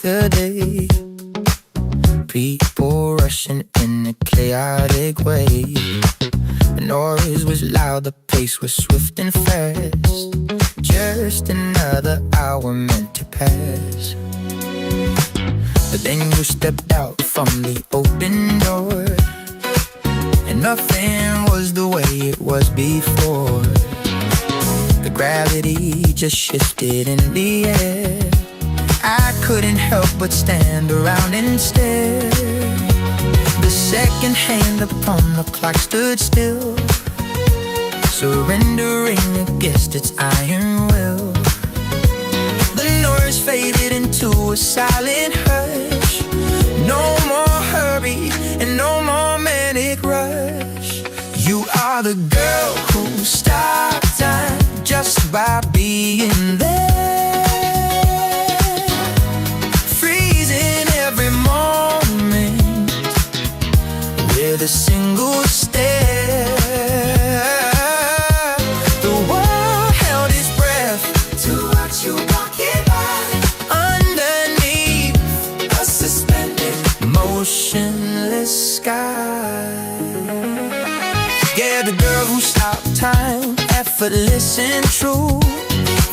yesterday. People rushing in a chaotic way. The noise was loud, the pace was swift and fast. Just another hour meant to pass. But then you stepped out from the open door, and nothing was the way it was before. The gravity just shifted in the air. I couldn't help but stand around and stare. The second hand upon the clock stood still, surrendering against its iron will. The noise faded into a silent hush. No more hurry and no more manic rush. You are the girl who stopped time just by being there, freezing every moment with a single stare. The world held its breath to watch you walking by underneath a suspended, motionless sky. Yeah, the girl who stopped time, effortless and true.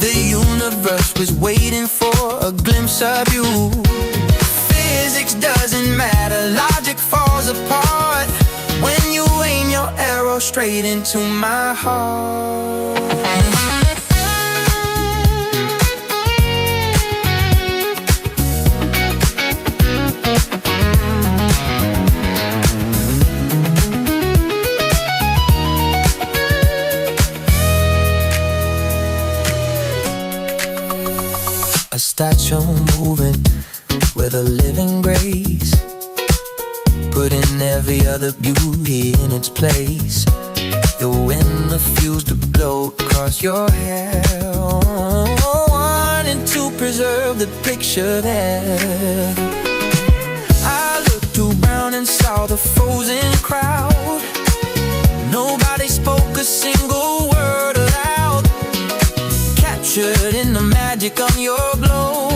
The universe was waiting for a glimpse of you. Physics doesn't matter, logic falls apart when you aim your arrow straight into my heart. A statue moving with a living grace, putting every other beauty in its place. The wind refused to blow across your hair, wanting to preserve the picture there. I looked around and saw the frozen crowd. Nobody spoke a single word aloud, captured in the magic of your glow.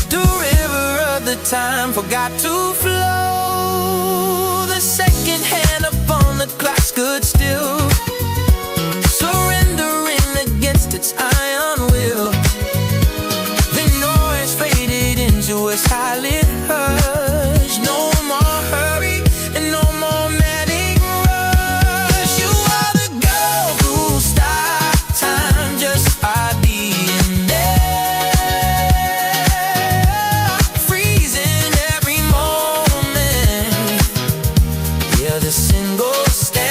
The river of the time forgot to flow. The second hand upon the clock stood still, surrendering against its iron will. The noise faded into a silent hush. No more hurry and no more manic rush. You are the girl who stopped time just by being there, freezing every moment. Yeah, the single stare.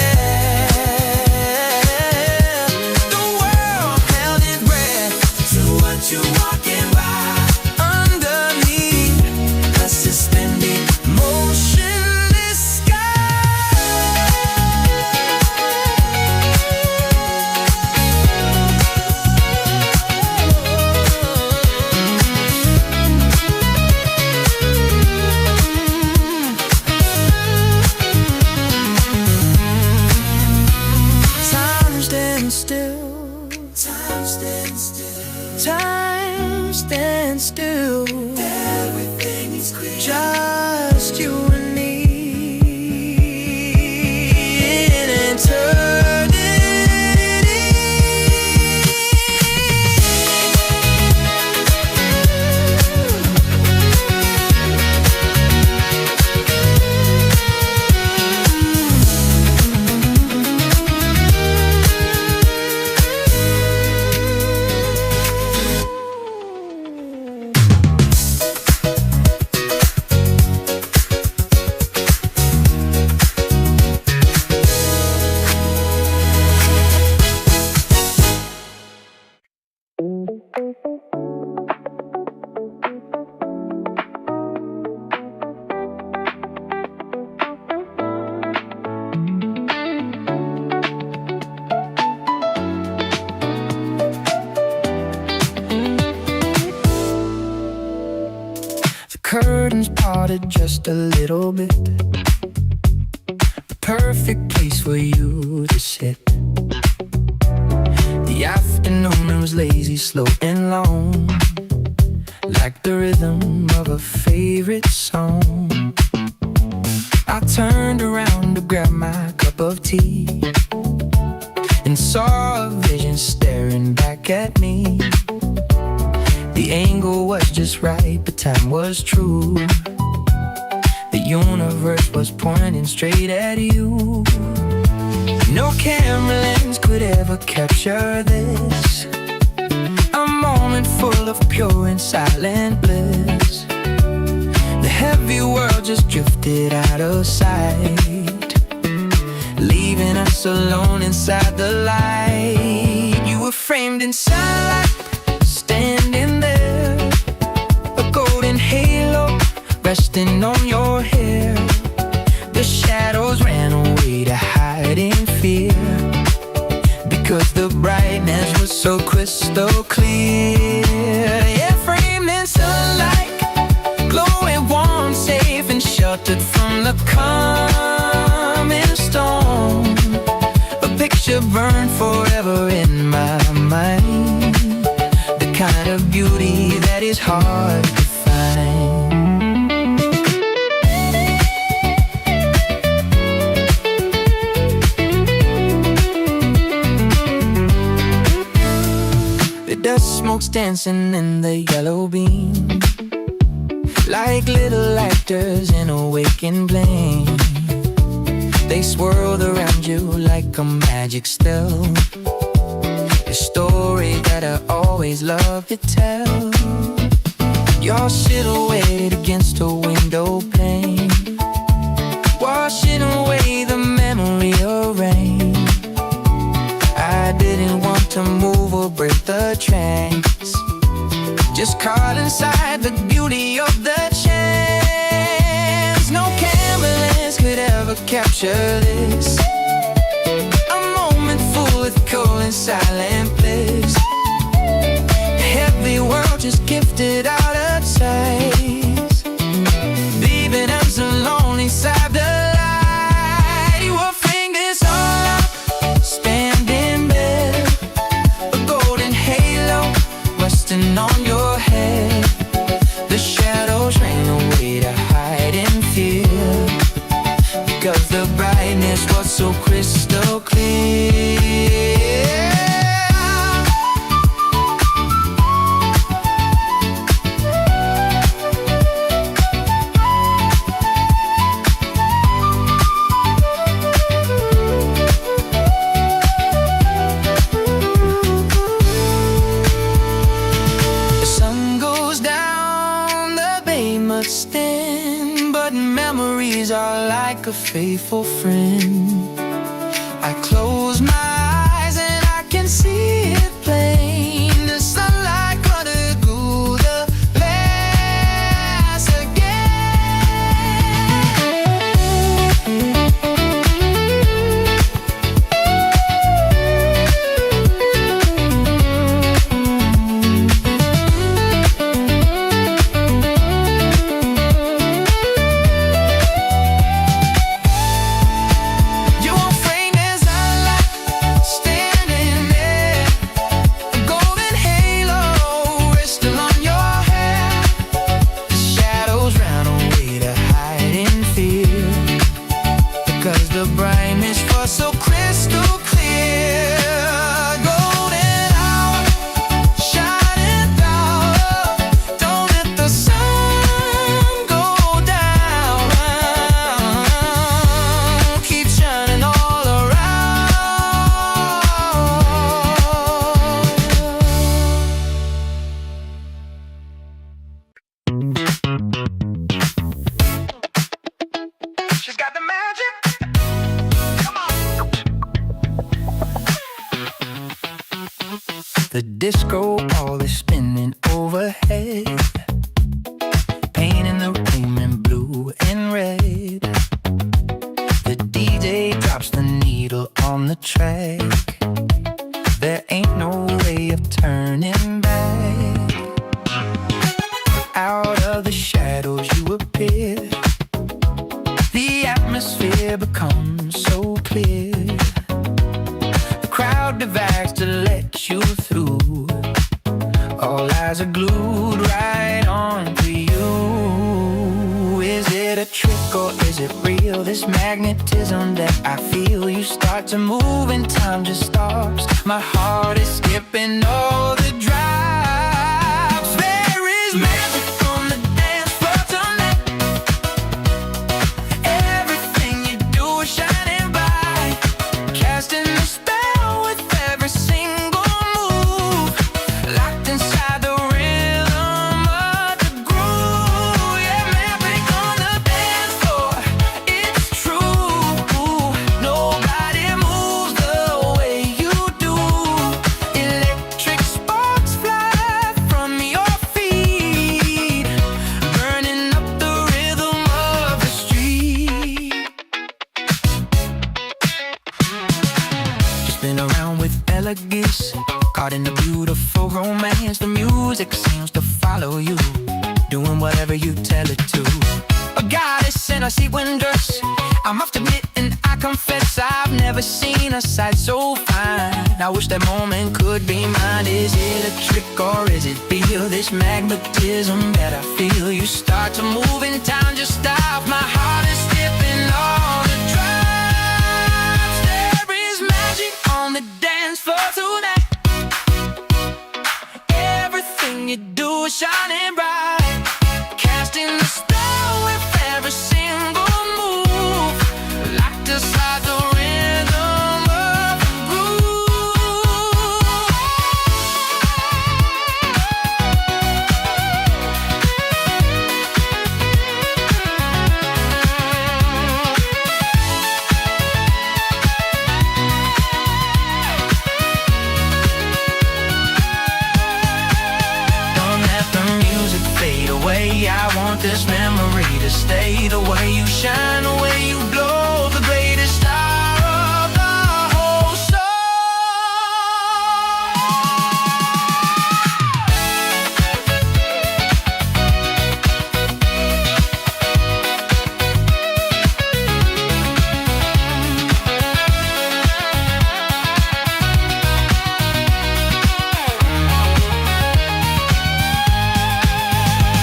The world held its breath to watch you walking by underneath a suspended, motionless sky. Time stands still, time stands still, time stands still. Everything is clear, just you and me in eternity. Curtains parted just a little bit, the perfect place for you to sit. The afternoon was lazy, slow and long, like the rhythm of a favorite song. I turned around to grab my cup of tea and saw a vision staring back at me. The angle was just right, the time was true. The universe was pointing straight at you. No camera lens could ever capture this, a moment full of pure and silent bliss. The heavy world just drifted out of sight, leaving us alone inside the light. You were framed in sunlight, standing there, a golden halo resting on your hair. The shadows ran away to hide in fear, because the brightness was so crystal clear. Yeah, framed in sunlight, glowing warm, safe and sheltered from the coming storm. A picture burned forever in my mind, the kind of beauty that is hard to find. Dust smoke's dancing in the yellow beam, like little actors in a waking flame. They swirled around you like a magic spell, a story that I always loved to tell. You're silhouetted against a window pane, washing away the memory of rain. I didn't want to move or break the trance, just caught inside the beauty of the chance. No camera lens could ever capture this, a moment full of cold and silent bliss. The heavy world just gifted out of sight, leaving us alone inside the light. Your fingers all up, standing there, a golden halo resting on your head. The shadows ran away to hide in fear, because the brightness was so crystal clear. Stand, but memories are like a faithful friend. I close my eyes and I can see it plain. The sunlight cutted through the glass The disco ball is spinning overhead, painting the room in blue and red. The DJ drops the needle on the track. There ain't no way of turning back. Out of the shadows you appear, the atmosphere becomes so clear. The crowd divides to let you through. All eyes are glued right on this magnetism that I feel. You start to move and time just stops. My heart is skipping all the drops. There is magic on the dance floor tonight. Everything you do is shining bright, casting a spell with every single move, locked inside the rhythm of the groove. Yeah, magic on the dance floor, it's true. Nobody moves the way you do. Electric sparks fly from your feet, burning up the rhythm of the street. Just been around with elegance, caught in a beautiful romance. The music seems to follow you, doing whatever you tell it to. A goddess in a sequin dress, I must admit and I confess I've never seen a sight so fine. I wish that moment could be mine. Is it a trick or is it real? This magnetism that I feel. You start to move in time, just stop. My heart is skipping all the drops. There is magic on the dance floor tonight. Everything you do is shining bright, casting a spell with every single move, locked inside the rhythm of the groove. Don't let the music fade away. I want this memory to stay. The way you shine, the way you glow, the greatest star of the whole show.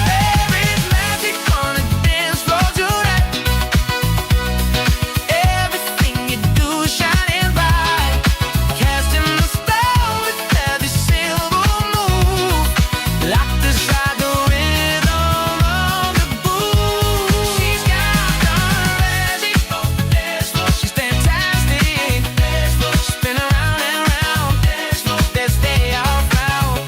There is magic on the dance floor tonight. Everything you do is shining bright, casting a spell with every single move, locked inside the rhythm of the groove. She's got the magic on the dance floor. She's fantastic. Spin around and round. Let's stay out loud.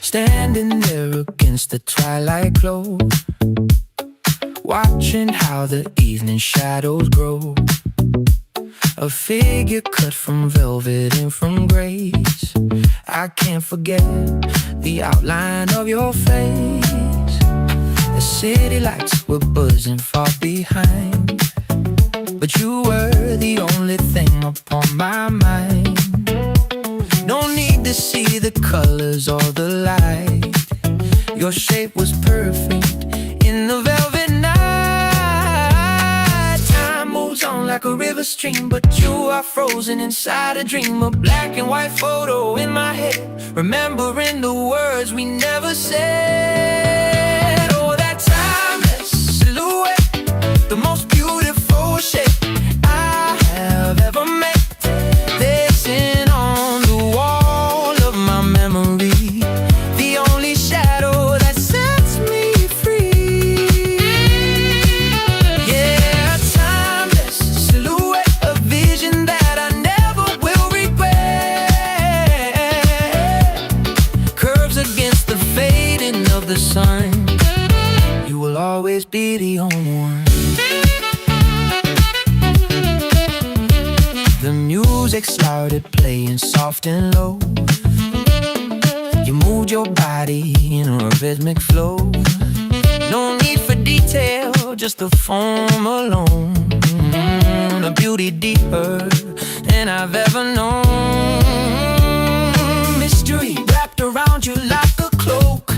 Standing there against the twilight glow, watching how the evening shadows grow. A figure cut from velvet and from grace. I can't forget the outline of your face. The city lights were buzzing far behind, but you were the only thing upon my mind. No need to see the colors or the light. Your shape was perfect in the velvet night. Time moves on like a river stream, but you are frozen inside a dream. A black and white photo in my head, remembering the words we never said. Oh, that timeless silhouette, the most beautiful shape I have ever met. Dancing on the wall of my memory, the only shadow that sets me free. Yeah, a timeless silhouette, a vision that I never will regret. Curves against the fading of the sun, you will always be the only one. The music started playing soft and low. You moved your body in a rhythmic flow. No need for detail, just the form alone. A beauty deeper than I've ever known. Mystery wrapped around you like a cloak.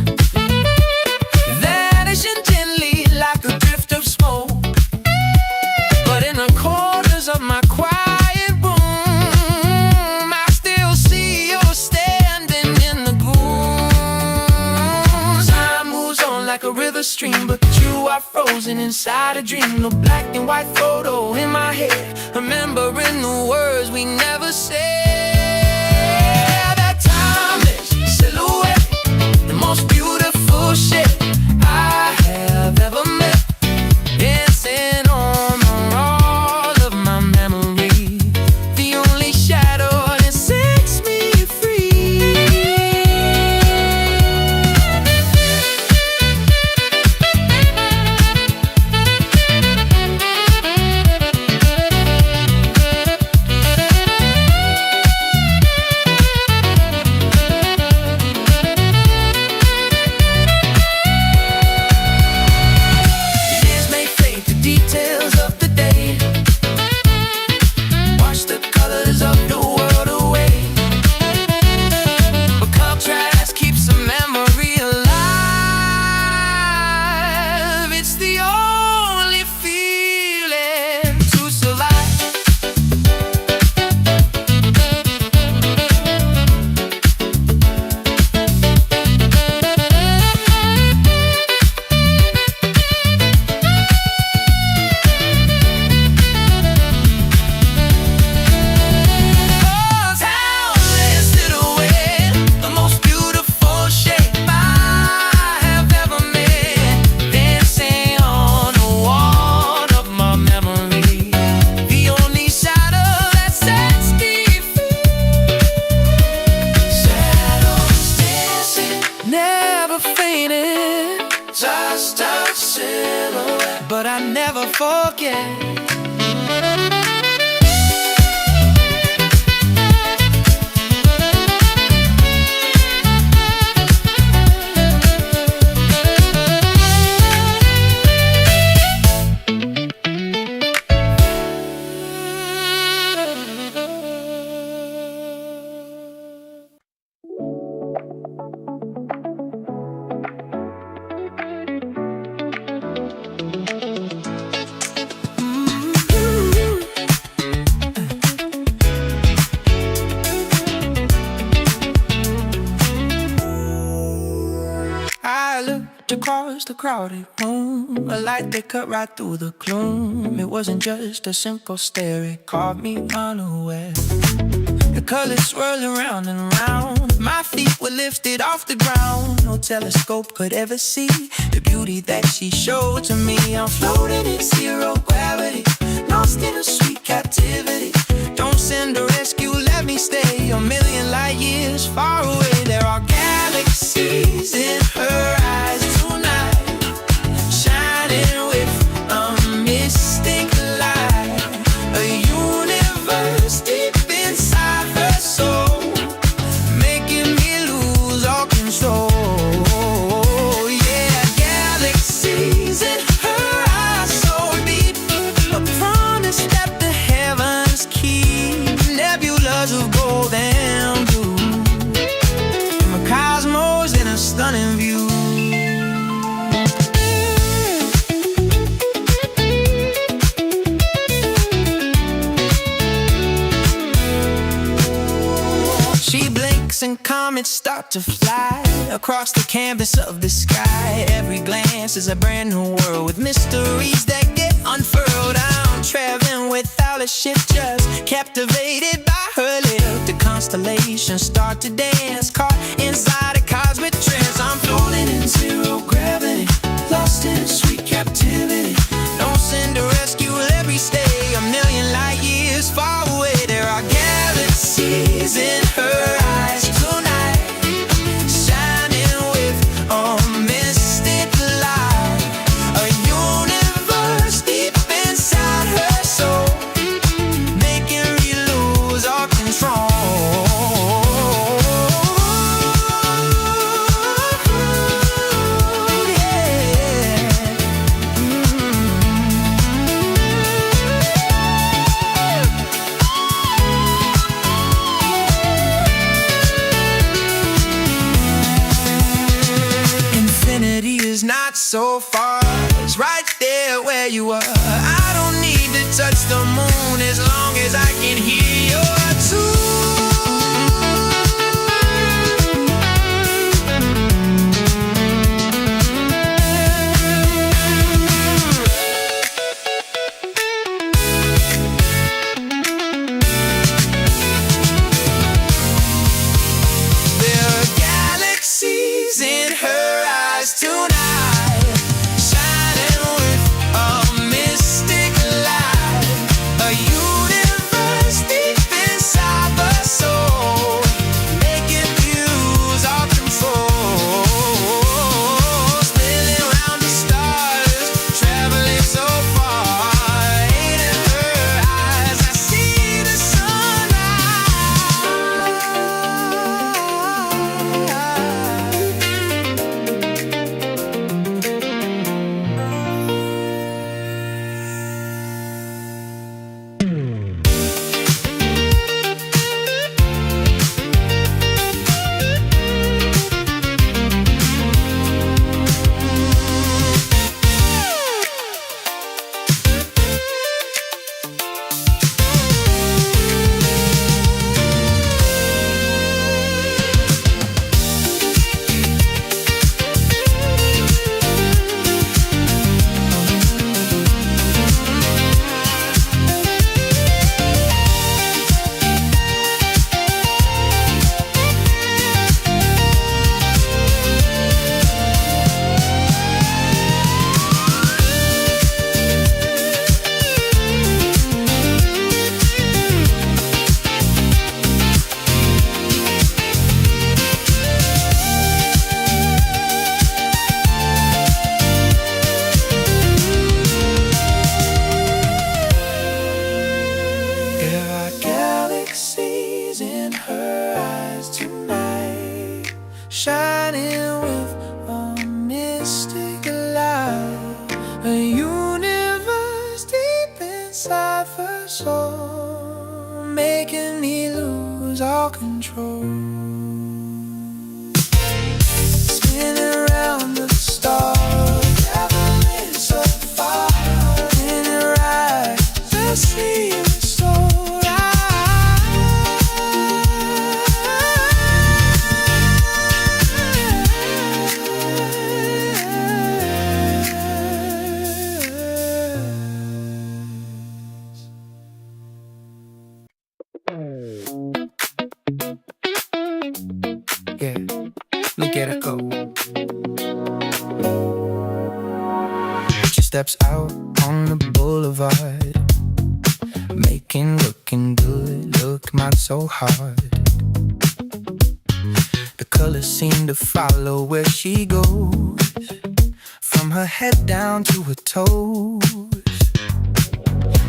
stream, but you are frozen inside a dream. No black and white photo in my head, remembering the words we never said. That timeless silhouette, the most beautiful shape I have ever met, dancing on the wall of my memory, the only shadow that sets me free. Years may fade to details of the day, wash the colors of the world away, but contrast keeps the memory alive. It's the only feeling to survive. Oh, timeless silhouette, the most beautiful shape I have ever met, dancing on the wall of my memory, the only shadow that sets me free. Shadows dancing, never fainted, just a silhouette, but I never forget. I looked across the crowded room, a light that cut right through the gloom. It wasn't just a simple stare, it caught me unaware. The colors swirled around and around, my feet were lifted off the ground. No telescope could ever see the beauty that she showed to me. I'm floating in zero gravity, lost in a sweet captivity. Don't send a rescue, let me stay a million light years far away. There are galaxies in her eyes tonight, shining with a mystic light, a universe deep inside her soul, making me lose all control. Yeah, galaxies in her eyes so deep, a promise that the heavens keep, nebulas of gold and blue, and my cosmos in a stunning view. She blinks and comets start to fly across the canvas of the sky. Every glance is a brand new world with mysteries that get unfurled. I'm traveling without a ship, just captivated by her lift. The constellations start to dance, caught inside a cosmic trance. I'm floating in zero gravity, lost in sweet captivity. Don't send a rescue, let me stay a million light years far away. There are galaxies in her eyes tonight, shining with a mystic light, a universe deep inside her soul, making me lose all control. Infinity is not so far, it's right there where you are. I don't need to touch the moon as long as I can hear your tune. shining with a mystic light, a universe deep inside the soul, making me lose all control. Spinning around the stars, traveling so far, in your eyes I see you so yeah, look at her go. She steps out on the boulevard, looking good, looking out so hard. The colors seem to follow where she goes, from her head down to her toes.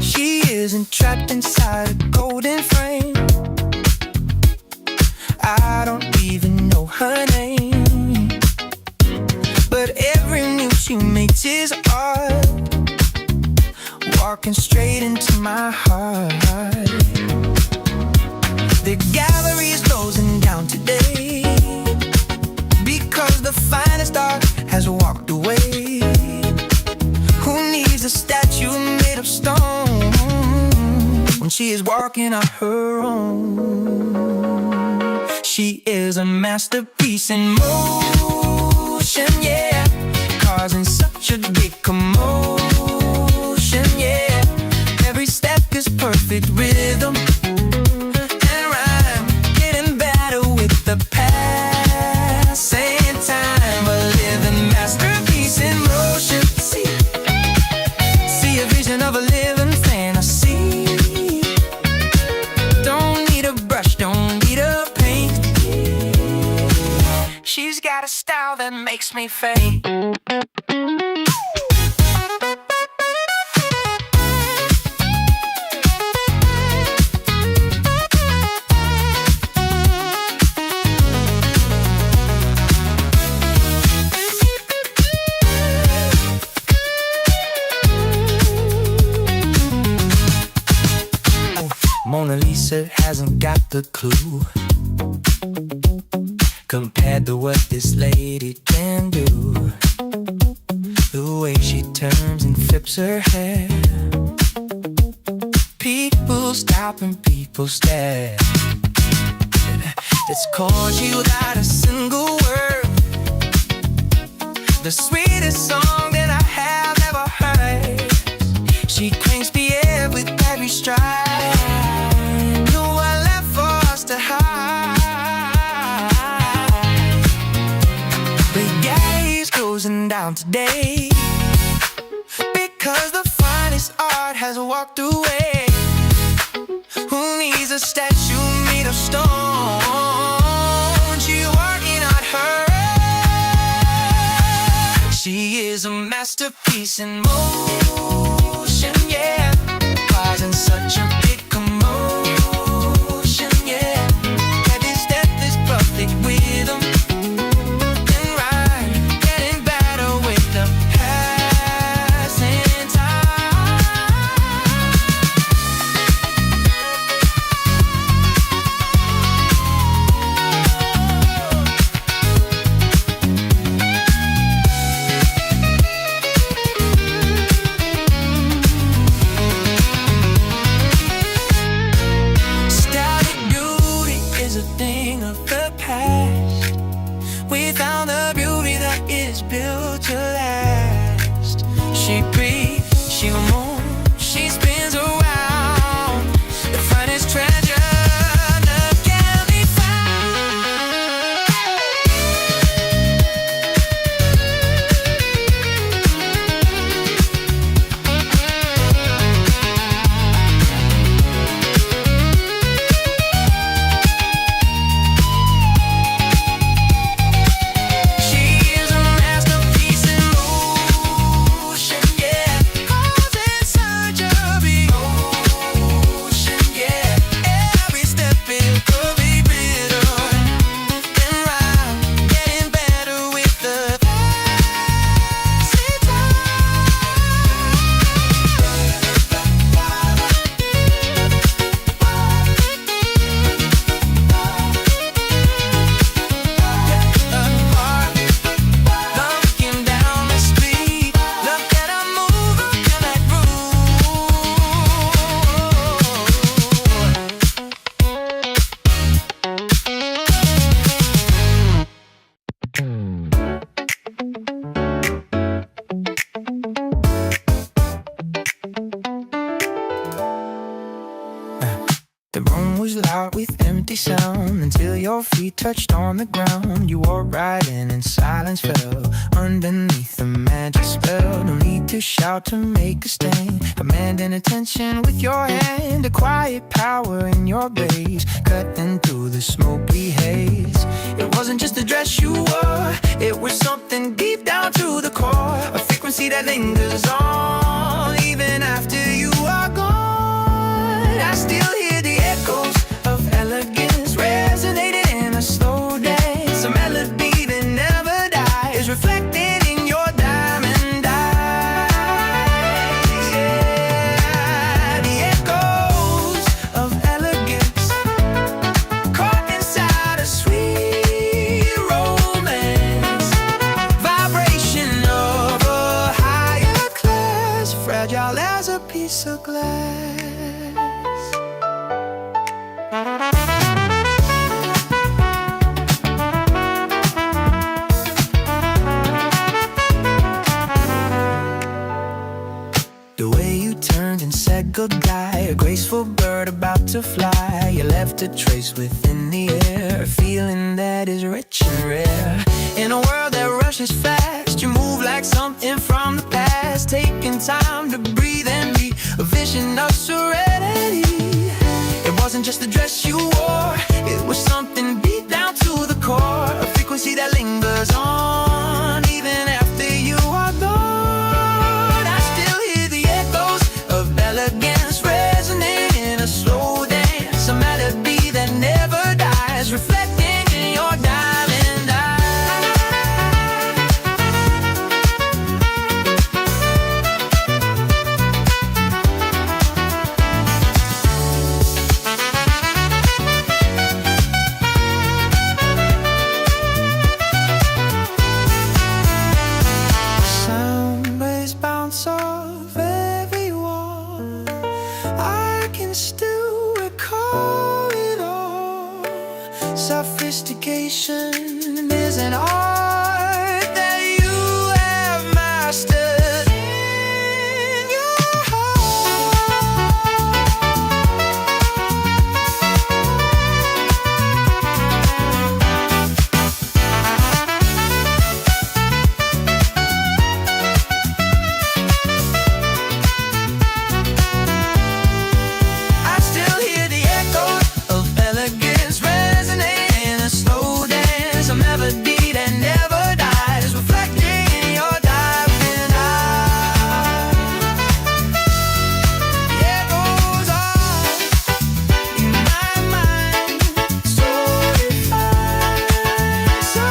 She isn't trapped inside a golden frame. I don't even know her name, but every move she makes is art, walking straight into my heart. The gallery is closing down today, because the finest art has walked away. Who needs a statue made of stone when she is walking on her own? She is a masterpiece in motion, yeah, causing such a big commotion, yeah. Every step is perfect rhythm and rhyme, getting better with the passing time. A living masterpiece in motion. See a vision of a living fantasy. Don't need a brush, don't need a paint. She's got a style that makes me faint. Mona Lisa hasn't got the clue compared to what this lady can do. The way she turns and flips her hair, people stop and people stare. It's chords without a single word, the sweetest song that I have ever heard. She cranks the air with every stride. To hide. The gaze closing down today, because the finest art has walked away. Who needs a statue made of stone? She working on her own. She is a masterpiece in motion, yeah, causing such a big commotion. Rhythm and rhyme, getting better with the passing time. Static beauty is a thing of the past. We found the beauty that is built to last. She breathes, she moves, she spins around. The finest treasure that can be She is a masterpiece in heart with empty sound, until your feet touched on the ground. You walked right in and silence fell underneath the magic spell. No need to shout to make a stand, commanding attention with your hand. A quiet power in your gaze, cutting through the smoky haze. It wasn't just a dress you wore, it was something deep down to the core. A frequency that lingers on even after you are gone. I still hear the echoes of elegance resonating in a slow dance. A melody that never dies, reflecting in your diamond eyes. Yeah, the echoes of elegance, caught inside a sweet romance. Vibration of a higher class, fragile as a piece of glass. The way you turned and said goodbye, a graceful bird about to fly. You left a trace within the air, a feeling that is rich and rare. In a world that rushes fast, you move like something from the past, taking time to breathe and be a vision of serenity. It wasn't just the dress you wore, it was something deep down to the core. A frequency that lingers on even after you are gone. I still hear the echoes of elegance resonating in a slow dance. A melody that never dies, reflecting in your diamond eyes. Sound waves bounce off every wall, I can still recall it all. Sophistication is an art that you have mastered in your I still hear the echoes of elegance resonating in a slow dance. A melody that never dies, reflecting in your diamond eyes. The echoes are in my mind, so refined, so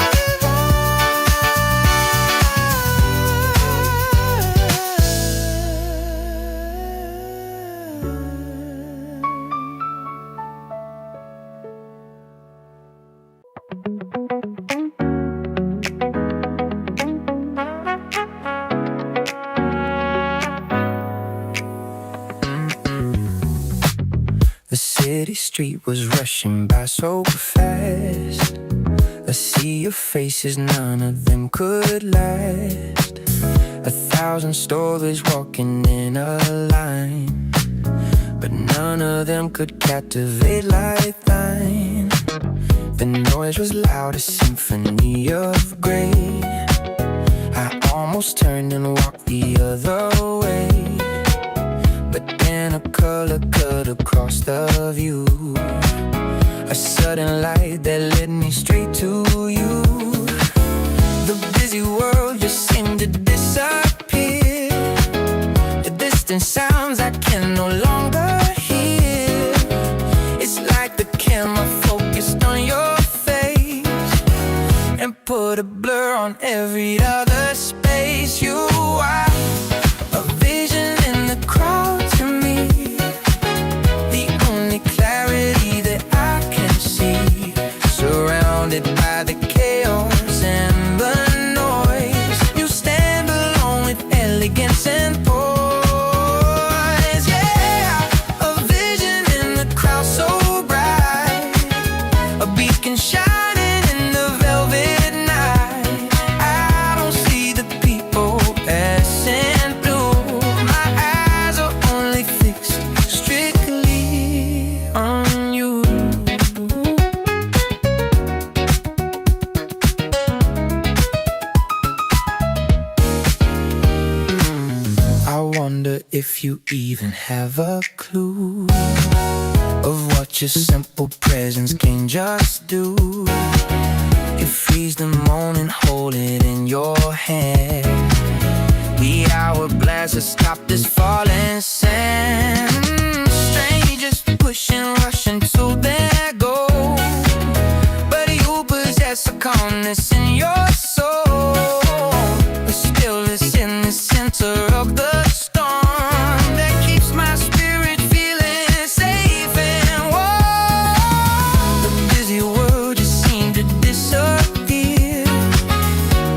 The city street was rushing by so fast. A sea of faces, none of them could last. 1,000 stories walking in a line, but none of them could captivate like thine. The noise was loud, a symphony of gray. I almost turned and walked the other way, but then a color cut across the view, a sudden light that led me straight to you. The busy world just seemed to disappear. The distant sounds I can no longer hear. It's like the camera focused on your face and put a blur on every other space. You are a vision in the crowd to me, the only clarity that I can see. Surrounded by the chaos and the noise, you stand alone with elegance and poise. Yeah, a vision in the crowd so bright, a beacon shining in the velvet night. I don't see the people passing if you even have a clue of what your simple presence can just do. You freeze the moment, hold it in your hand. The hourglass has stopped this falling sand. Strangers pushing, rushing to their goal, but you possess a calmness in your soul. The stillness in the center of the storm that keeps my spirit feeling safe and warm. The busy world just seemed to disappear.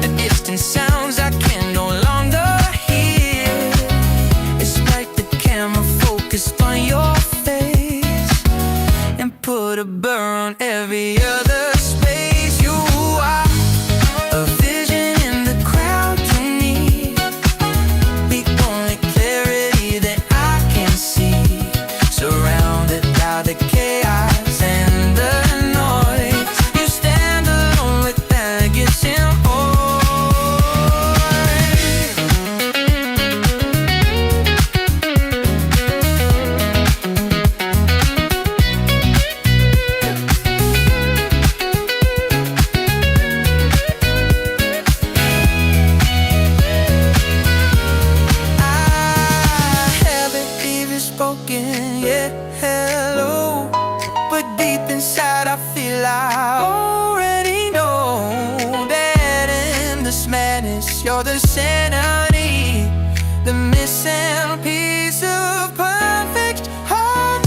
The distant sounds I can no longer hear. It's like the camera focused on your face and put a blur on every other space. You are a vision in the crowd to me, the only clarity that I can see. Surrounded by the chaos and the noise, you stand alone with elegance and spoken, yeah, hello. But deep inside I feel I already know that in this madness you're the sanity, the missing piece of perfect harmony.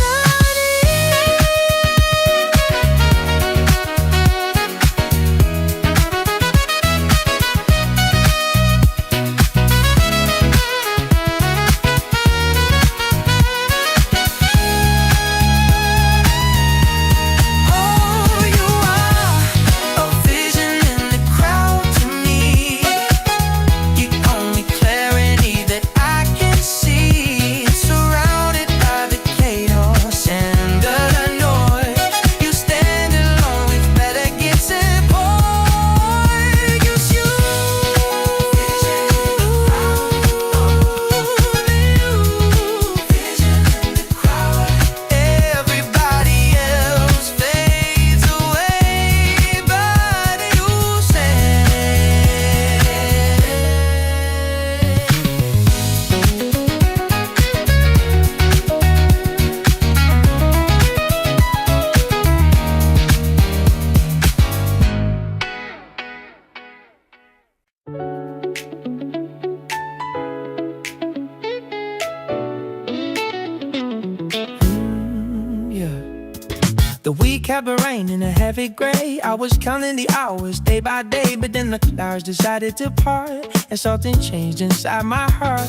The week had been raining a heavy gray. I was counting the hours day by day, but then the clouds decided to part, and something changed inside my heart.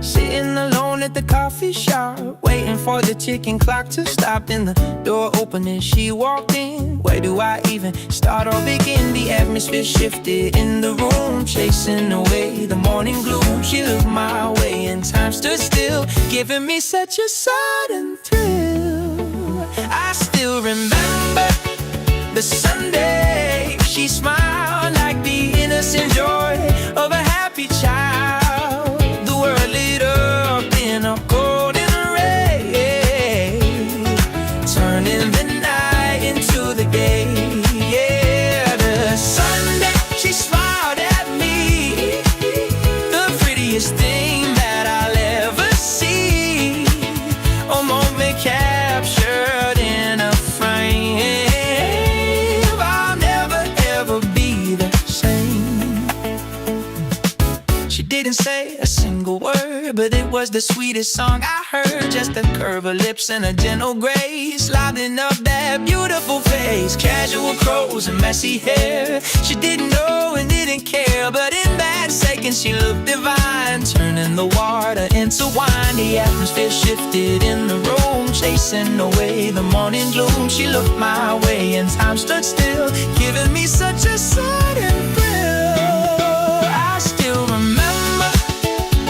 Sitting alone at the coffee shop, waiting for the ticking clock to stop. Then the door opened and she walked in. Where do I even start or begin? The atmosphere shifted in the room, chasing away the morning gloom. She looked my way and time stood still, giving me such a sudden thrill. I still remember the Sunday she smiled like the innocent joy of a happy child. The world lit up in a golden ray, turning the night into the day. Yeah, the Sunday she smiled at me, the prettiest thing that I'll ever see. A moment captured in a frame. I'll never ever be the same. She didn't say a single word, but it was the sweetest song I heard. Just a curve of lips and a gentle grace, lighting up that beautiful face. Casual clothes and messy hair. She didn't know and didn't care, but in that second she looked divine, turning the water into wine. The atmosphere shifted in the room, chasing away the morning gloom. She looked my way and time stood still, giving me such a sudden thrill. I still remember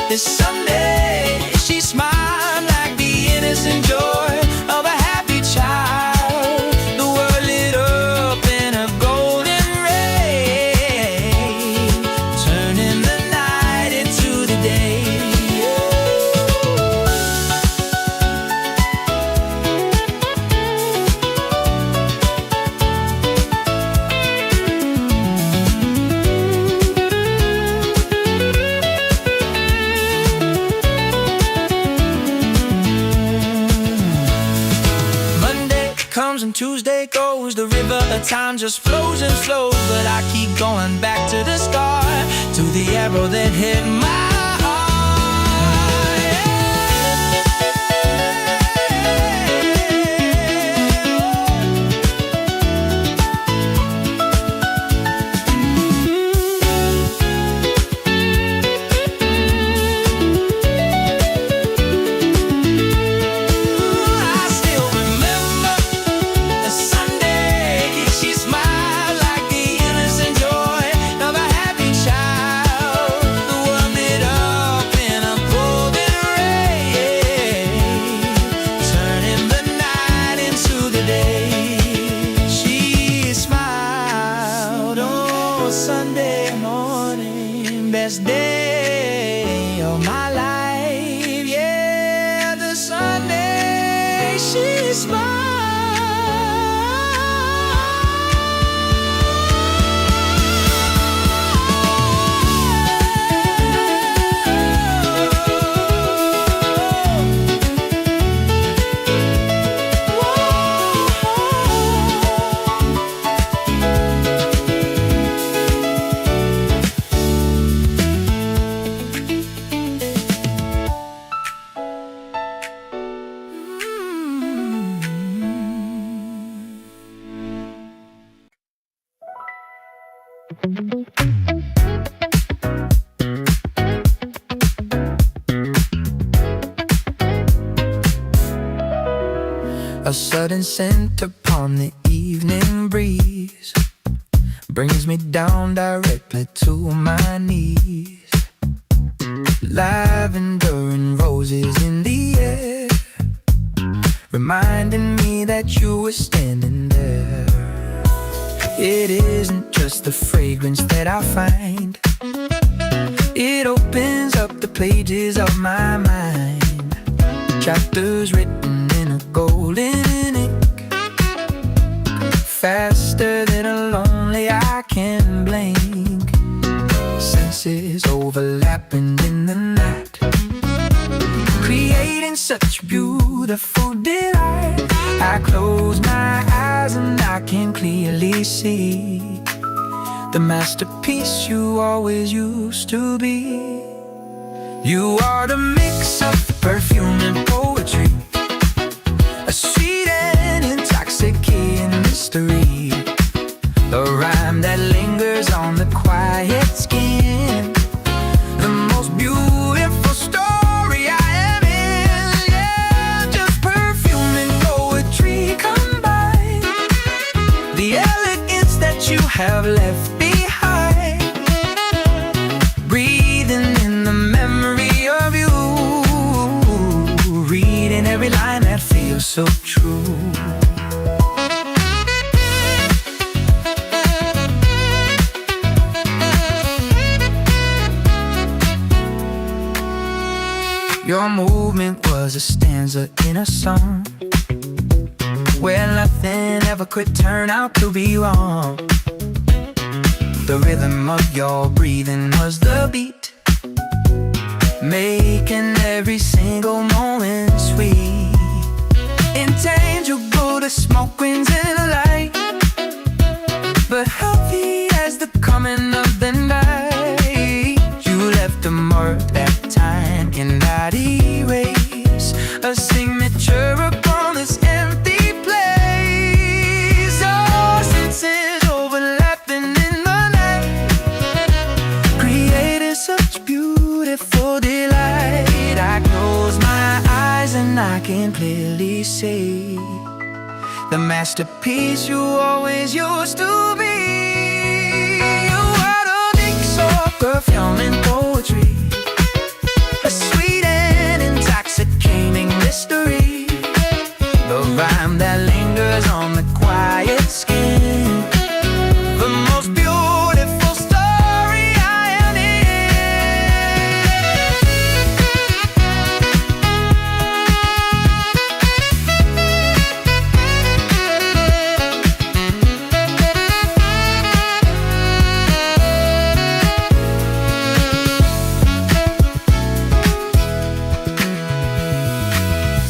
this Sunday she smiled like the innocent joy of a happy child. The world lit up in a golden ray, turning the night into the day. time just flows and flows, but I keep going back to the scar, to the arrow that hit my heart. Sunday morning, best day of my life. Yeah, the Sunday she smiled. A sudden scent upon the evening breeze brings me down directly to my knees. Lavender and roses in the air, reminding me that you were standing there. It isn't just the fragrance that I find, it opens up the pages of my mind. Chapters written in a golden ink, faster than a lonely eye can blink. Senses overlapping in the night, creating such beautiful delight. I close my eyes and I can clearly see the masterpiece you always used to be. You are the mix of perfume and poetry, a sweet and intoxicating mystery, the rhyme that lingers on the quiet skin, the most beautiful story I am in. Yeah, just perfume and poetry combined, the elegance that you have left behind, breathing in the memory of you, reading every line that feels so true. Your movement was a stanza in a song, where nothing ever could turn out to be wrong. The rhythm of your breathing was the beat, making every single moment sweet. Intangible, the smoke rings in the light, but healthy as the coming of the night. You left a mark that time cannot erase, a signature upon this empty place. Our senses overlapping in the night, creating such beautiful delight. I close my eyes and I can clearly see the masterpiece you always used to be. You are the mix of perfume and poetry, a sweet and intoxicating mystery, the rhyme that lingers on the quiet skin, the most beautiful story I am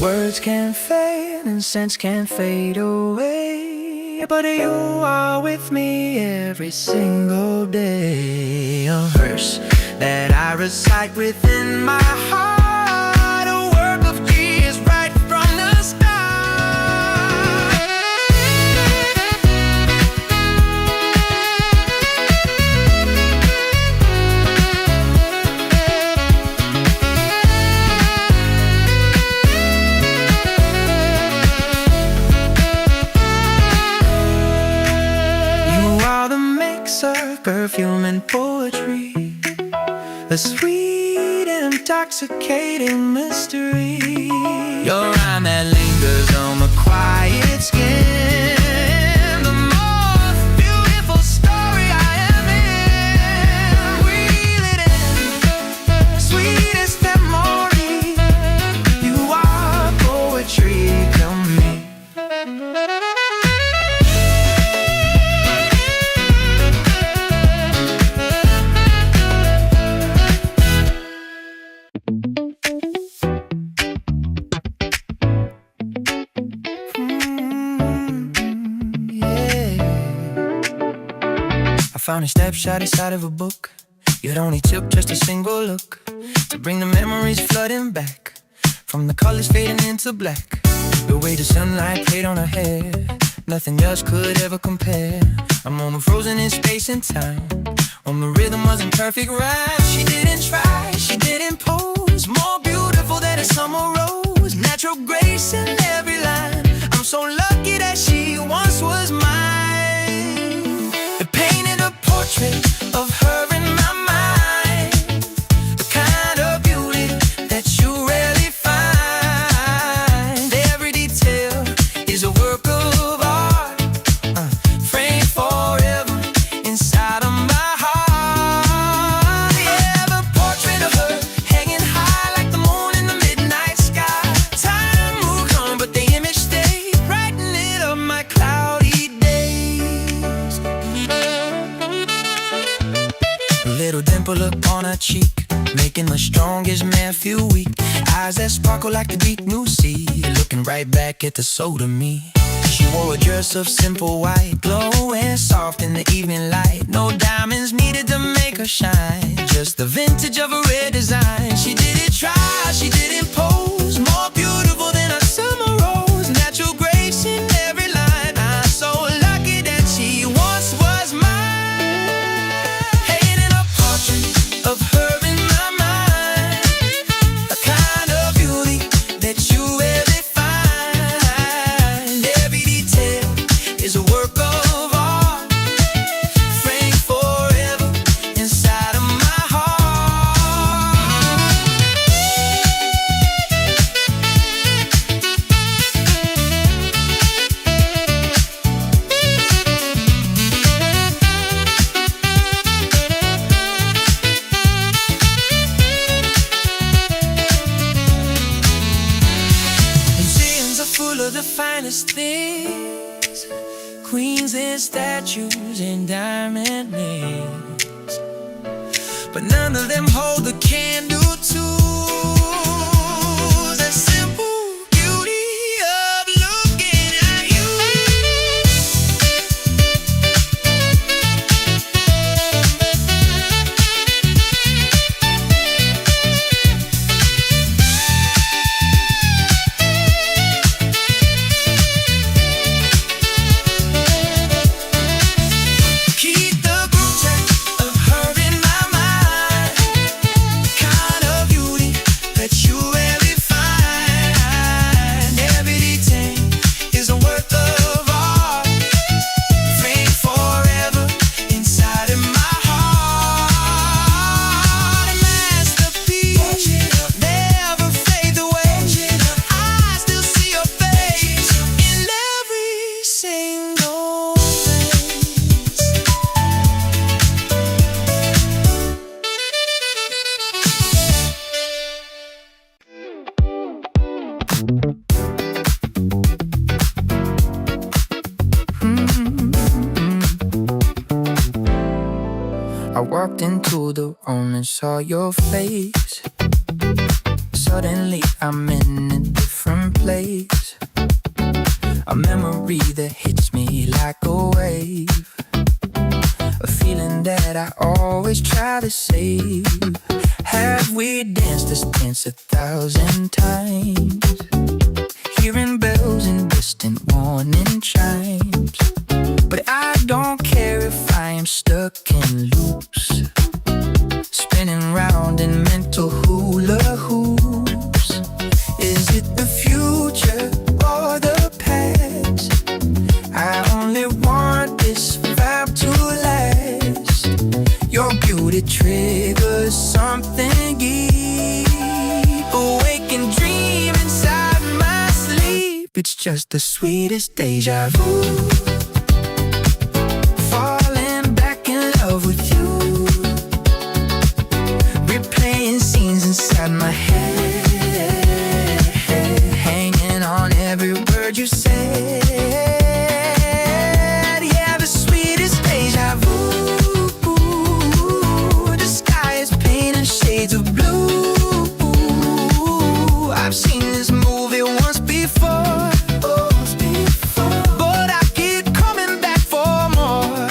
Words can fade and scents can fade away, but you are with me every single day. A verse that I recite within my heart, a work of genius right from the start. Of perfume and poetry, a sweet and intoxicating mystery. Your rhyme that lingers on the quiet skin, the most beautiful story I am in. Reel it in, sweetest memory. You are poetry, come me. I found a snapshot inside of a book. It only took just a single look to bring the memories flooding back, from the colors fading into black. The way the sunlight played on her hair, nothing else could ever compare. I'm almost frozen in space and time, when the rhythm was in perfect rhyme. She didn't try, she didn't pose, more beautiful than a summer rose. Natural grace in every line, I'm so lucky that she once was mine. It painted a portrait of her in my mind, the kind of beauty that you rarely find. Every detail is a work of art, framed forever inside of my heart. Yeah, the portrait of her hanging high like the moon in the midnight sky. Time moved on, but the image stayed, brightening it up my cloudy days. A little dimple upon her cheek, making the strongest man feel weak. Eyes that sparkle like the deep blue sea, looking right back at the soul of me. She wore a dress of simple white, glowing soft in the evening light. No diamonds needed to make her shine, just the vintage of a red design. She didn't try, she didn't pose, more beautiful than a summer rose. Natural grace in every line, I'm so lucky that she once was mine. Painting a portrait of her in my mind, a kind of beauty that you rarely find. Every detail is a work of art, framed forever inside of my heart. Museums are full of the finest things, queens and statues and diamond rings, but none of them hold the candle to the simple beauty of looking at you. Keep the groove check of her in my mind, kind of beauty that you rarely find. Every detail is a work of art, framed forever inside of my heart. A masterpiece, never fade away. I still see your face in every single face. I walked into the room and saw your face. Suddenly I'm in a different place. A memory that hits hits me like a wave, a feeling that I always try to save. Have we danced this dance 1,000 times, hearing bells and distant warning chimes? But I don't care if I am stuck in loops, spinning round in mental hula hoops. Is it the future or the past? I only want this vibe to last. Your beauty triggers something deep, awake and dream inside my sleep. It's just the sweetest deja vu, falling back in love with you, replaying scenes inside my head, hanging on every word you said. Yeah, the sweetest deja vu. The sky is painted shades of blue. I've seen this movie once before, but I keep coming back for more.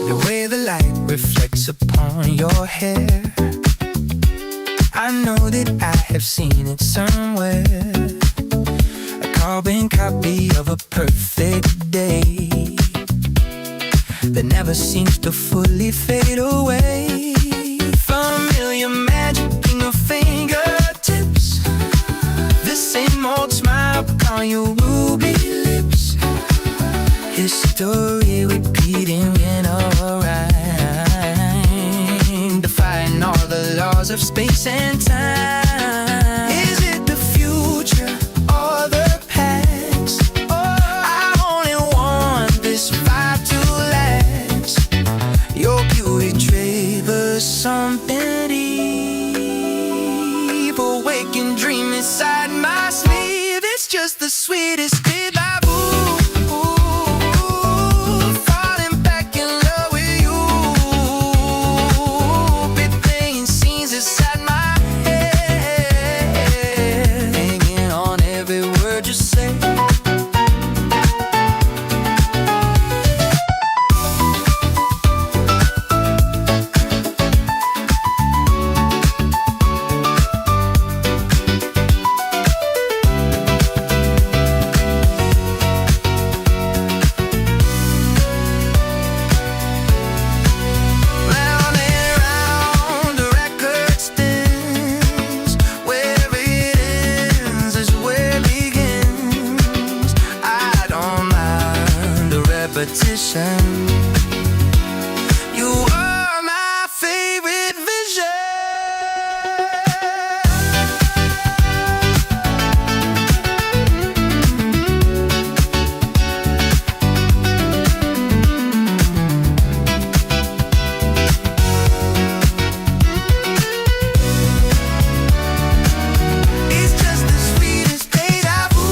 The way the light reflects upon your hair, I know that I have seen it somewhere. A carbon copy of a perfect day that never seems to fully fade away. Familiar magic in your fingertips, the same old smile on your ruby lips. History repeating in a rhyme, defying all the laws of space and time. Is it the future or the past? I only want this vibe to last. Your beauty triggers something deep, awake and dream inside my sleep. It's just the sweetest deja vu, falling back in love with you, replaying scenes inside my head, hanging on every word you say. Round and round the record spins, where it ends is where it begins. I don't mind the repetition. You are my favorite vision. It's just the sweetest deja vu,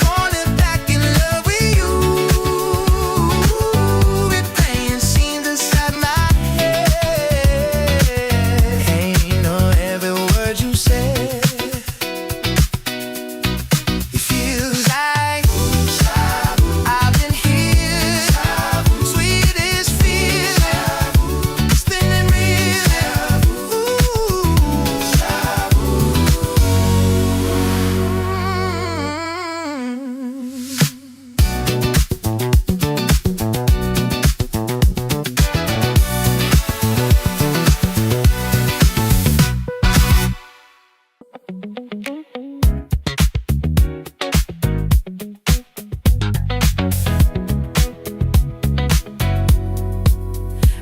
falling back in love with you, replaying scenes inside my head, hanging on every word you said. It feels like I've been here, sweetest feeling, spinning rhythm.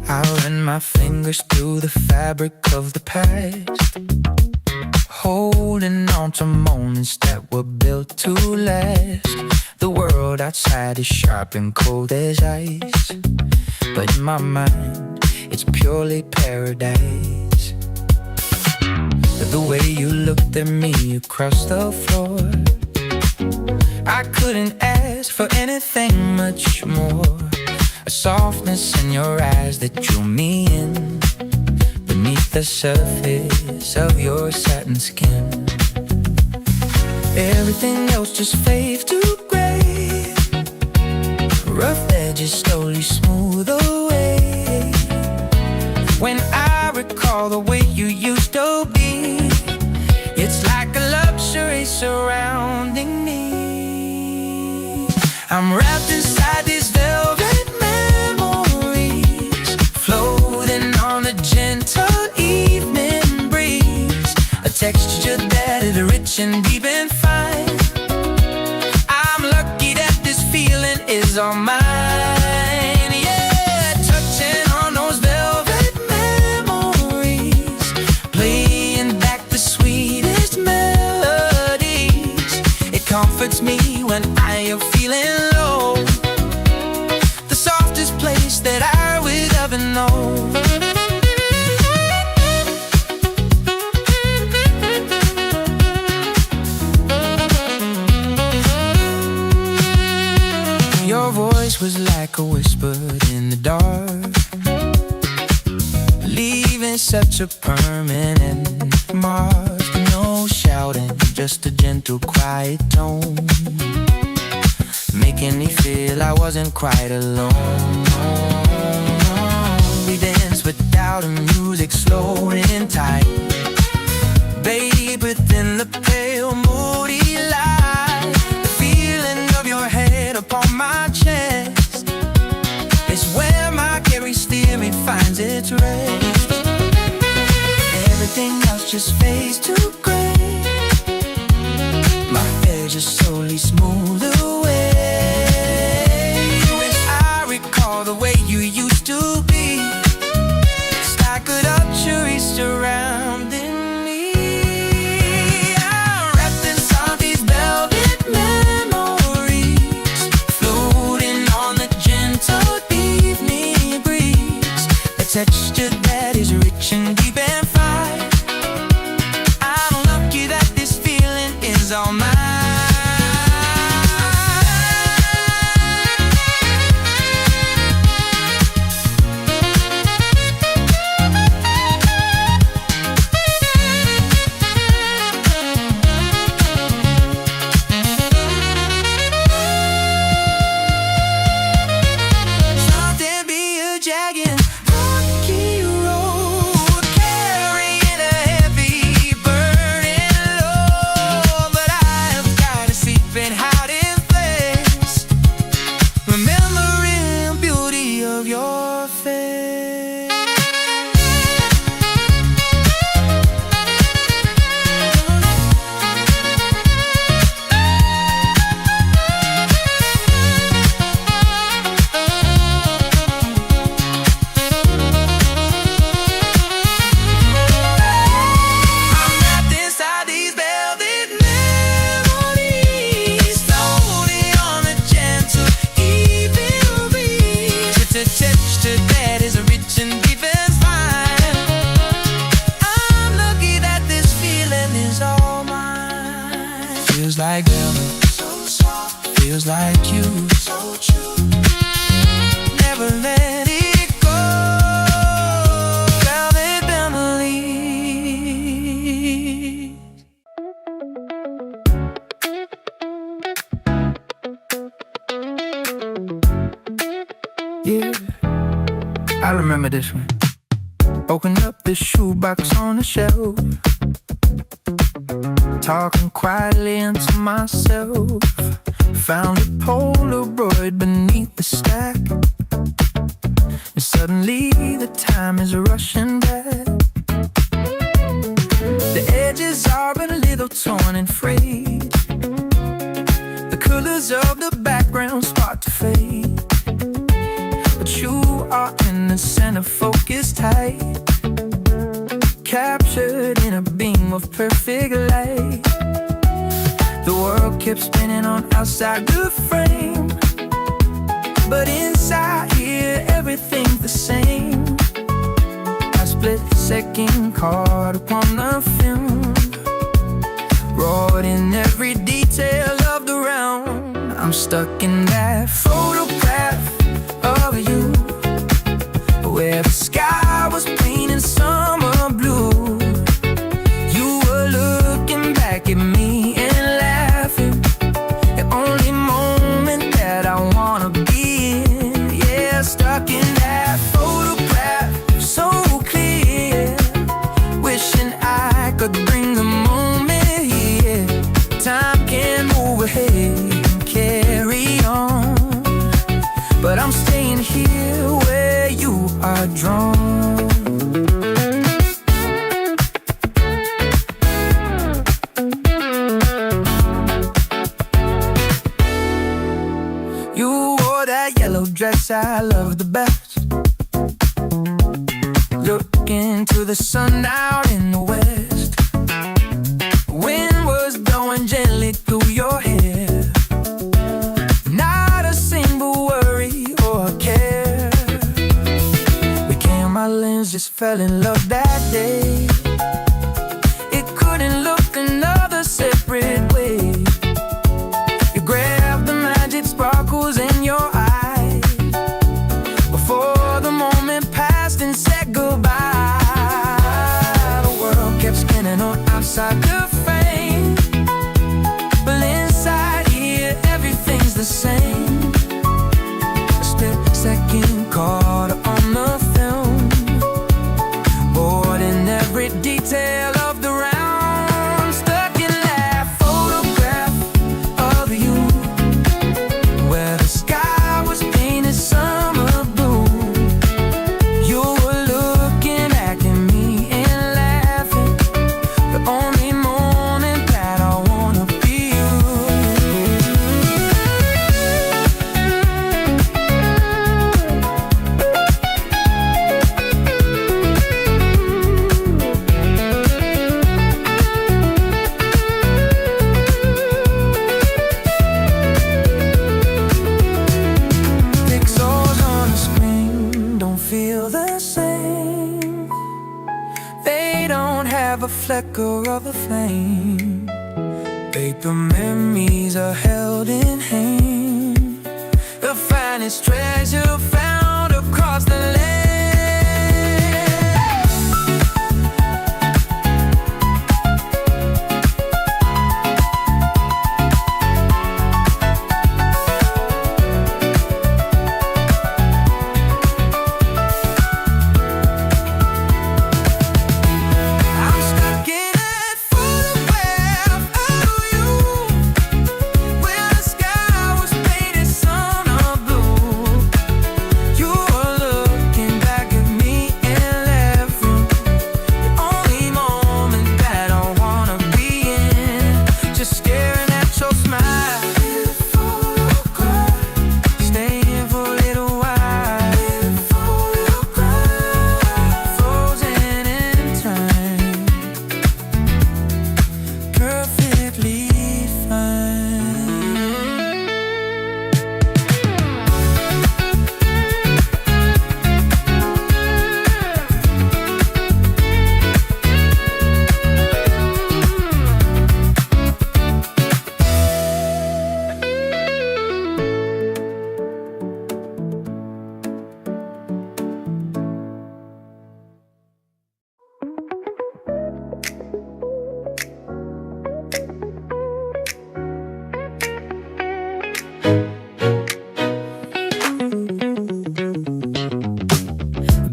I run my fingers through the fabric of the past, holding on to moments that were built to last. The world outside is sharp and cold as ice, but in my mind, it's purely paradise. The way you looked at me across the floor, I couldn't ask for anything much more. A softness in your eyes that drew me in, beneath the surface of your satin skin. Everything else just fades to gray. Rough edges slowly smooth away. When I recall the way you used to be, it's like a luxury surrounding me. I'm wrapped inside these velvet memories, floating on a gentle evening breeze. A texture that is rich and deep and fine. I'm lucky that this feeling is all mine. Yeah, touching on those velvet memories, playing back the sweetest melodies. It comforts me when I am feeling low, the softest place that I would ever know. Your voice was like a whisper in the dark, leaving such a permanent mark. No shouting, just a gentle, quiet tone, making me feel I wasn't quite alone. We danced without a music, slow and tight, babe, within the pale, moody light. The feeling of your head upon my chest is where my carry steering finds its rest. Everything else just fades to gray. My edges slowly smooth away. When I recall the way you used to be, it's like a luxury surrounding me. I'm wrapped inside these velvet memories, floating on the gentle evening breeze. A texture that is rich and deep and fine. I'm lucky that this feeling is all mine. Something be a jagged, rocky road, carrying a heavy burden load. But I've got a secret hiding place, remembering beauty of your face. I'm wrapped inside these velvet memories, floating on a gentle evening breeze. It's a texture that is rich and deep and fine. I'm lucky that this feeling is all mine. Feels like velvet, so soft. Feels like you, so true. Never let it go. Velvet memories. Yeah, I remember this one. Open up the shoebox on the shelf, talking quietly into myself. Found a Polaroid beneath the stack, and suddenly the time is rushing back. The edges are a little torn and frayed, the colors of the background start to fade, but you are in the center, focused tight, captured in a beam of perfect light. The world kept spinning on outside the frame, but inside here everything's the same. A split-second caught upon the film, wrought in every detail of the round. I'm stuck in that photograph of you, where the sky was painted summer blue. You were looking back at me and laughed. but I'm staying here where you are drawn. You wore that yellow dress I love the best, looking to the sun out in the west. Wind was blowing gently through your hair, not a single worry or care. Became my lens, just fell in love that day. It couldn't look another separate way. You grabbed the magic sparkles in your eyes before the moment passed and said goodbye. The world kept spinning on outside the frame, but inside here everything's the same. A split second caught on the film, bored in every detail of the round. Stuck in that photograph of you, where the sky was painted summer blue. You were looking back at me and laughing, the only moment that I wanna be you. Pixels on the screen don't feel the same. They don't have a flicker of a flame. Paper memories are held in hand, the finest treasure found across the land. I'm stuck in that photograph of you, where the sky was painted summer blue. You were looking back at me and laughing, the only moment that I wanna be in. Just staring at your smile, staying for a little while, frozen in time, perfectly fine.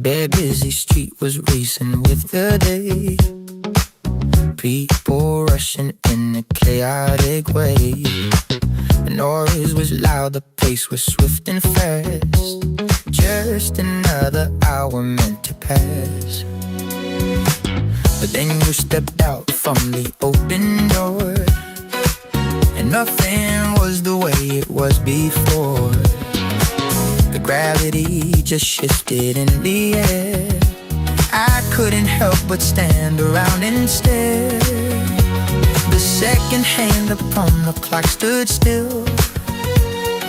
Bare busy street was racing with the day, people rushing in a chaotic way. The noise was loud, the pace was swift and fast. Just another hour meant to pass. But then you stepped out from the open door, and nothing was the way it was before. The gravity just shifted in the air. I couldn't help but stand around and stare. The second hand upon the clock stood still,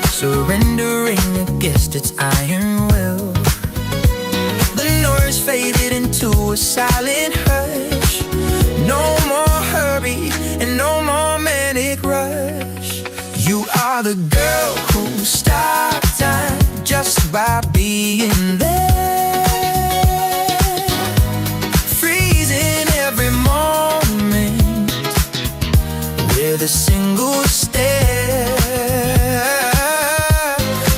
surrendering against its iron will. The noise faded into a silent hush. No more hurry and no more manic rush. You are the girl who stopped time just by being there, freezing every moment with a single stare.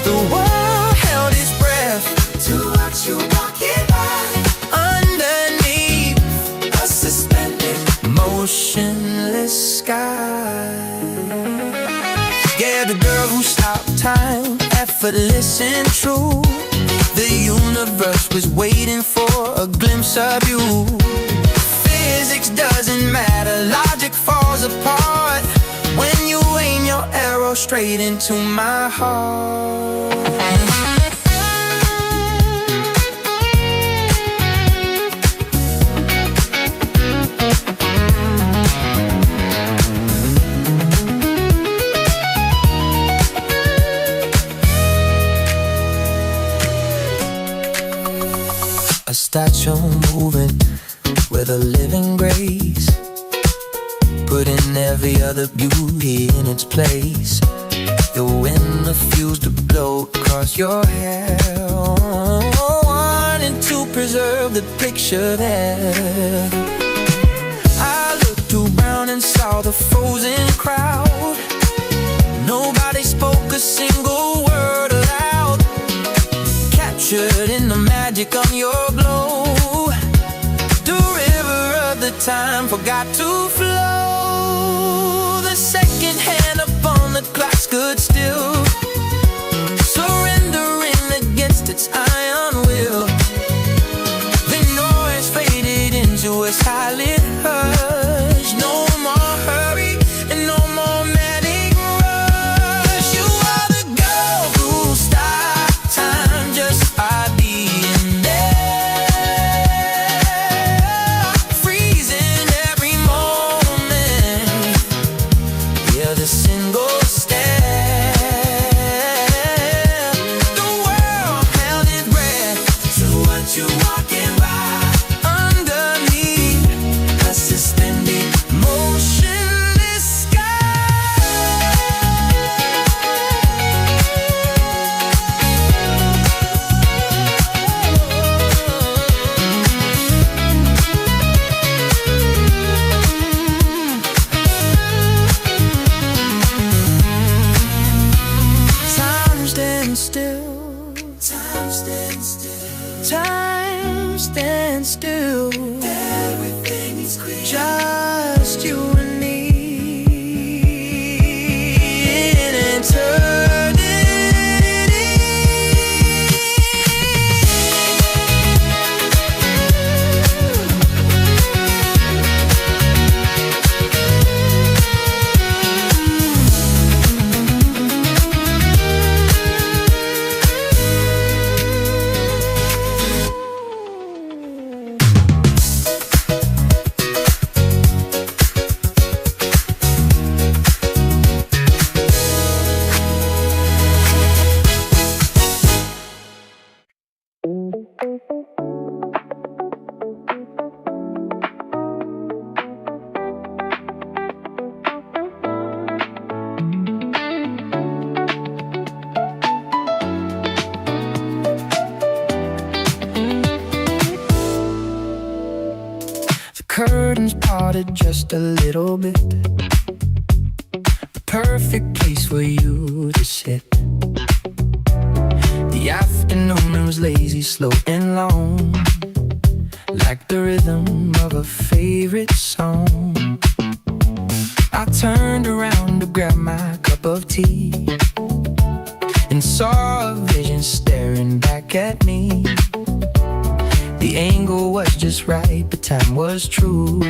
The world held its breath to watch you walking by underneath a suspended, motionless sky. Yeah, the girl effortless and true. The universe was waiting for a glimpse of you. Physics doesn't matter, logic falls apart when you aim your arrow straight into my heart. A statue moving with a living grace, putting every other beauty in its place. The wind refused to blow across your hair, wanting to preserve the picture there. I looked around and saw the frozen crowd. Nobody spoke a single word aloud, captured in the magic of your glow. The river of the time forgot to flow. The second hand upon the clock stood still, surrendering against its iron will. The noise faded into a silent hush. No more hurry and no more manic rush. You are the girl who stopped time just by being there, freezing every moment. Yeah, the single step. The world held its breath to what you walking by. Underneath a suspended, motionless sky. Time stands still. Time stands still. Time stands still. Everything is clear. Just you and me in eternity. The curtains parted just a little bit, the perfect place for you to sit. The afternoon was lazy, slow and long, like the rhythm of a favorite song. I turned around to grab my cup of tea and saw a vision staring back at me. The angle was just right, the time was true.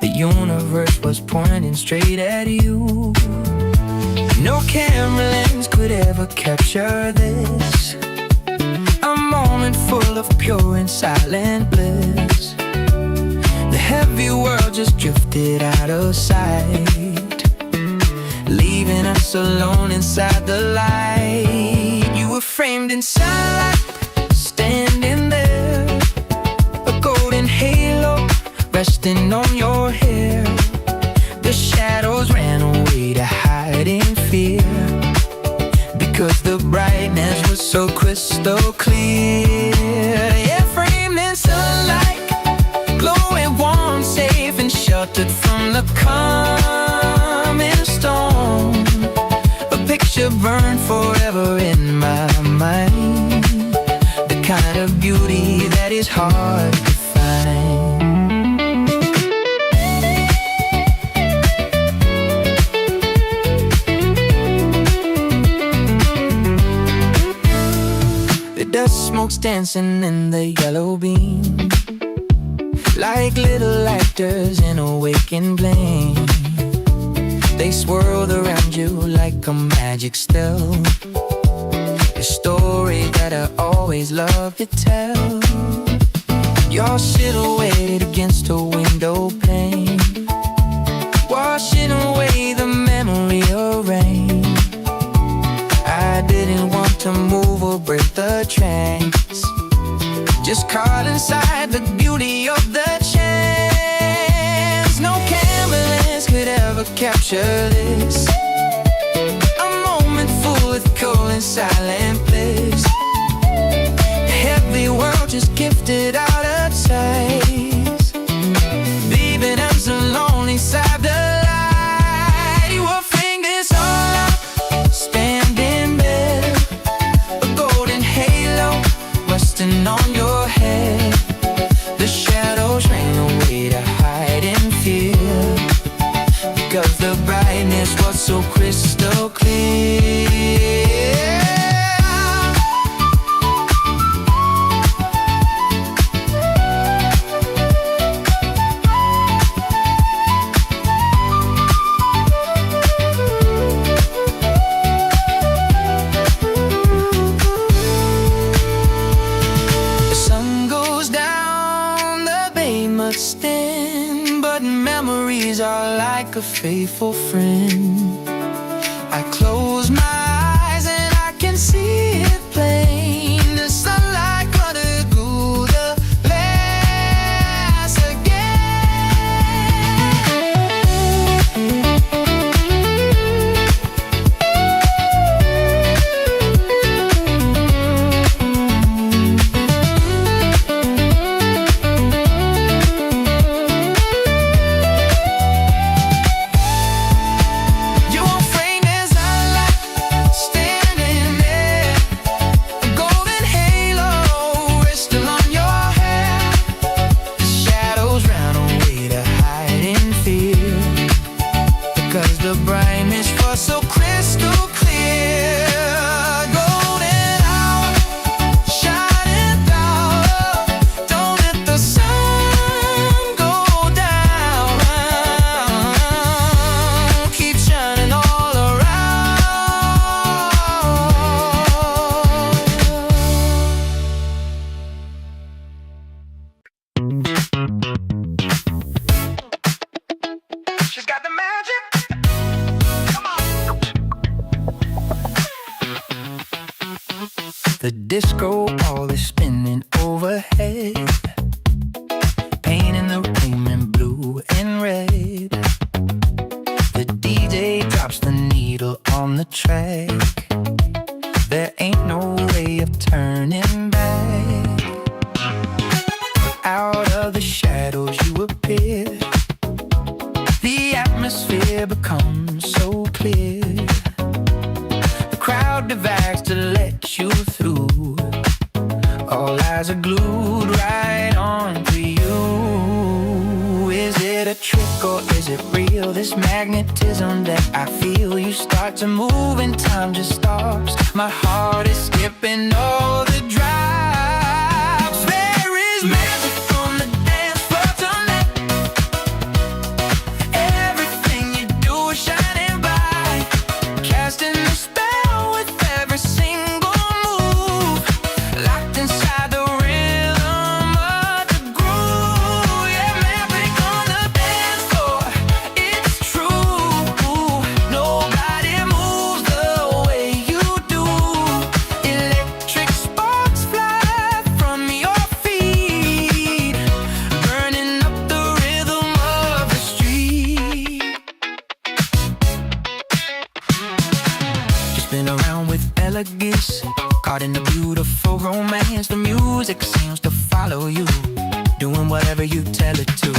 The universe was pointing straight at you. No camera lens could ever capture this, a moment full of pure and silent bliss. The heavy world just drifted out of sight, leaving us alone inside the light. You were framed in sunlight, standing there, a golden halo resting on your hair. The shadows ran away to hide in fear, because the brightness was so crystal clear. Yeah, framed in sunlight, glowing warm, safe and sheltered from the coming storm. A picture burned forever in my mind, the kind of beauty that is hard to find. Dust smokes dancing in the yellow beam, like little actors in a waking blame. They swirled around you like a magic spell, a story that I always loved to tell. You're silhouetted against a window pane, washing away the memory of rain. I didn't want to move or break the trance, just caught inside the beauty of the chance. No camera lens could ever capture this, a moment full of cold and silent bliss. Heavy world just gifted out of sight, leaving us alone inside the light. Your fingers all up, standing there, a golden halo resting on your head. The shadows ran away to hide in fear, because the brightness was so crystal clear. But memories are like a faithful friend. I close my eyes and I can see it plain. The sunlight cutting through the glass The disco ball is spinning overhead, painting the room in blue and red. The DJ drops the needle on the track, there ain't no way of turning back. Out of the shadows you appear, the atmosphere becomes so clear. The crowd divides to let you through, all eyes are glued right on to you. Is it a trick or is it real? This magnetism that I feel. You start to move and time just stops. My heart is skipping all the drops. There is magic on the dance floor tonight. Everything you do is shining bright, casting a spell with every single move, locked inside the rhythm of the groove. Yeah, magic on the dance floor, it's true. Nobody moves the way you do. Electric sparks fly from your feet, burning up the rhythm of the street. Just been around with elegance, caught in the beautiful romance. The music seems to follow you, doing whatever you tell it to.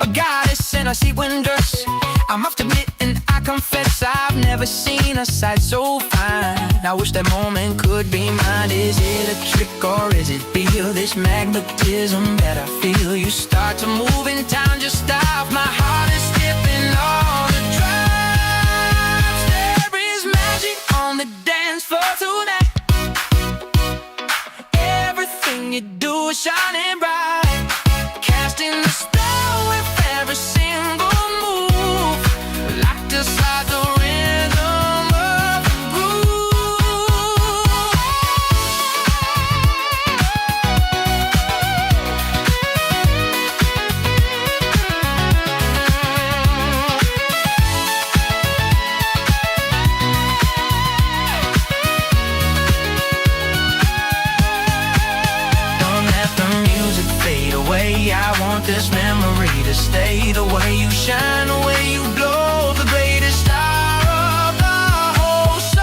A goddess in a sequin dress, I must admit and I confess I've never seen a sight so fine. I wish that moment could be mine. Is it a trick or is it real? This magnetism that I feel. You start to move in time, just stop. My heart is skipping all the drops. There is magic on the dance floor tonight. want this memory to stay. The way you shine, the way you glow, the greatest star of the whole song.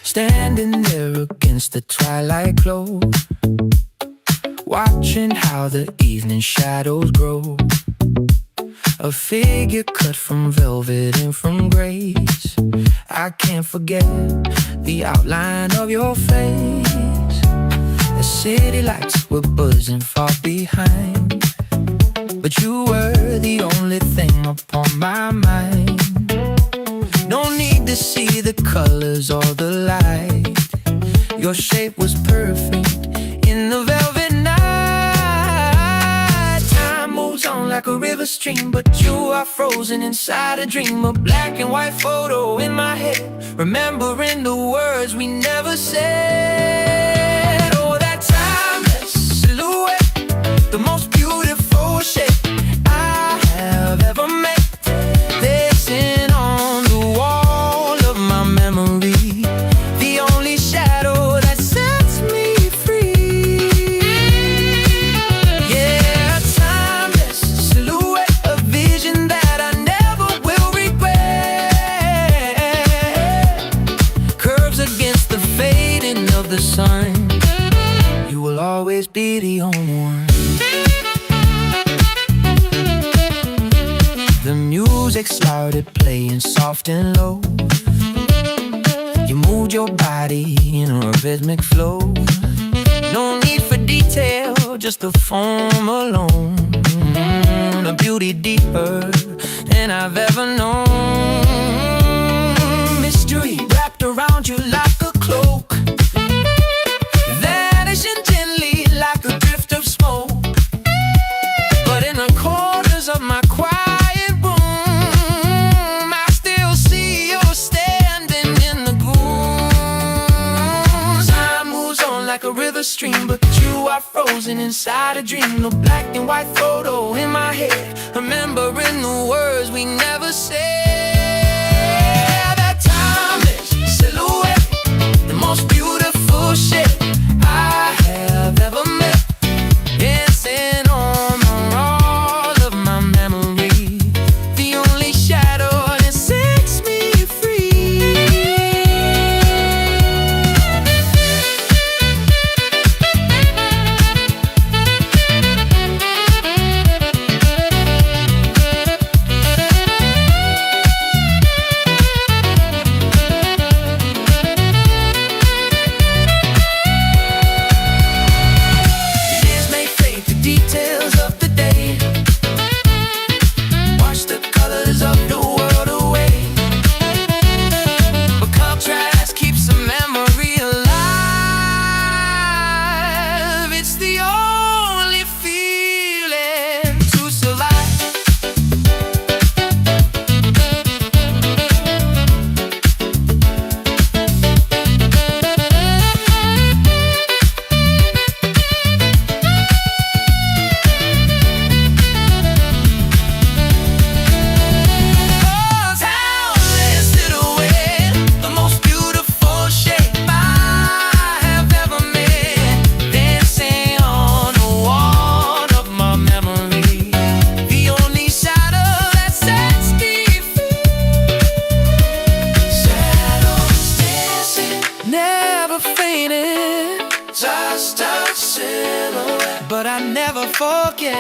Standing there against the twilight glow, watching how the evening shadows grow. A figure cut from velvet and from grace. I can't forget the outline of your face. The city lights were buzzing far behind, but you were the only thing upon my mind. No need to see the colors or the light. Your shape was perfect in the velvet night. Time moves on like a river stream, but you are frozen inside a dream. A black and white photo in my head, remembering the words we never said. Oh, that timeless silhouette, the most beautiful shape I have ever met. Dancing on the wall of my memory, the only shadow that sets me free. Yeah, a timeless silhouette, a vision that I never will regret. Curves against the fading of the sun, you will always be the only one. The music started playing soft and low. You moved your body in a rhythmic flow. No need for detail, just the form alone. A beauty deeper than I've ever known. Mystery wrapped around you like a cloak, vanishing gently like a drift of smoke. But in the corners of my quiet a river stream, but you are frozen inside a dream. No black and white photo in my head, remembering the words we never said. That timeless silhouette, the most beautiful shape I have ever met. Dancing on the wall of my memory, the only shadow that sets me free. forget.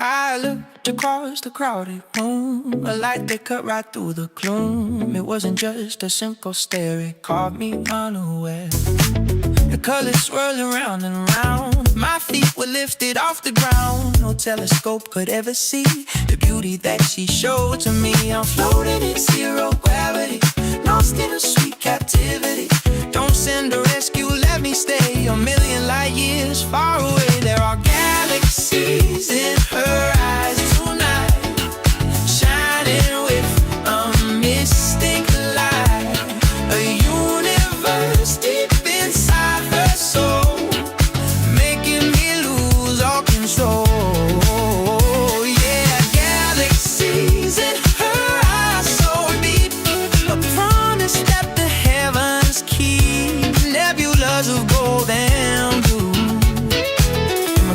I looked across the crowded room, a light that cut right through the gloom. It wasn't just a simple stare, it caught me unaware. The colors swirling round and round, my feet were lifted off the ground. No telescope could ever see the beauty that she showed to me. I'm floating in zero gravity, lost in a sweet captivity. Don't send a rescue, let me stay a million light years far away. There are galaxies in her eyes tonight, shining with a mystic light. A universe deep inside her soul, making me lose all control. Yeah, galaxies in her eyes so deep, a promise that the heavens keep. Nebulas of gold and blue,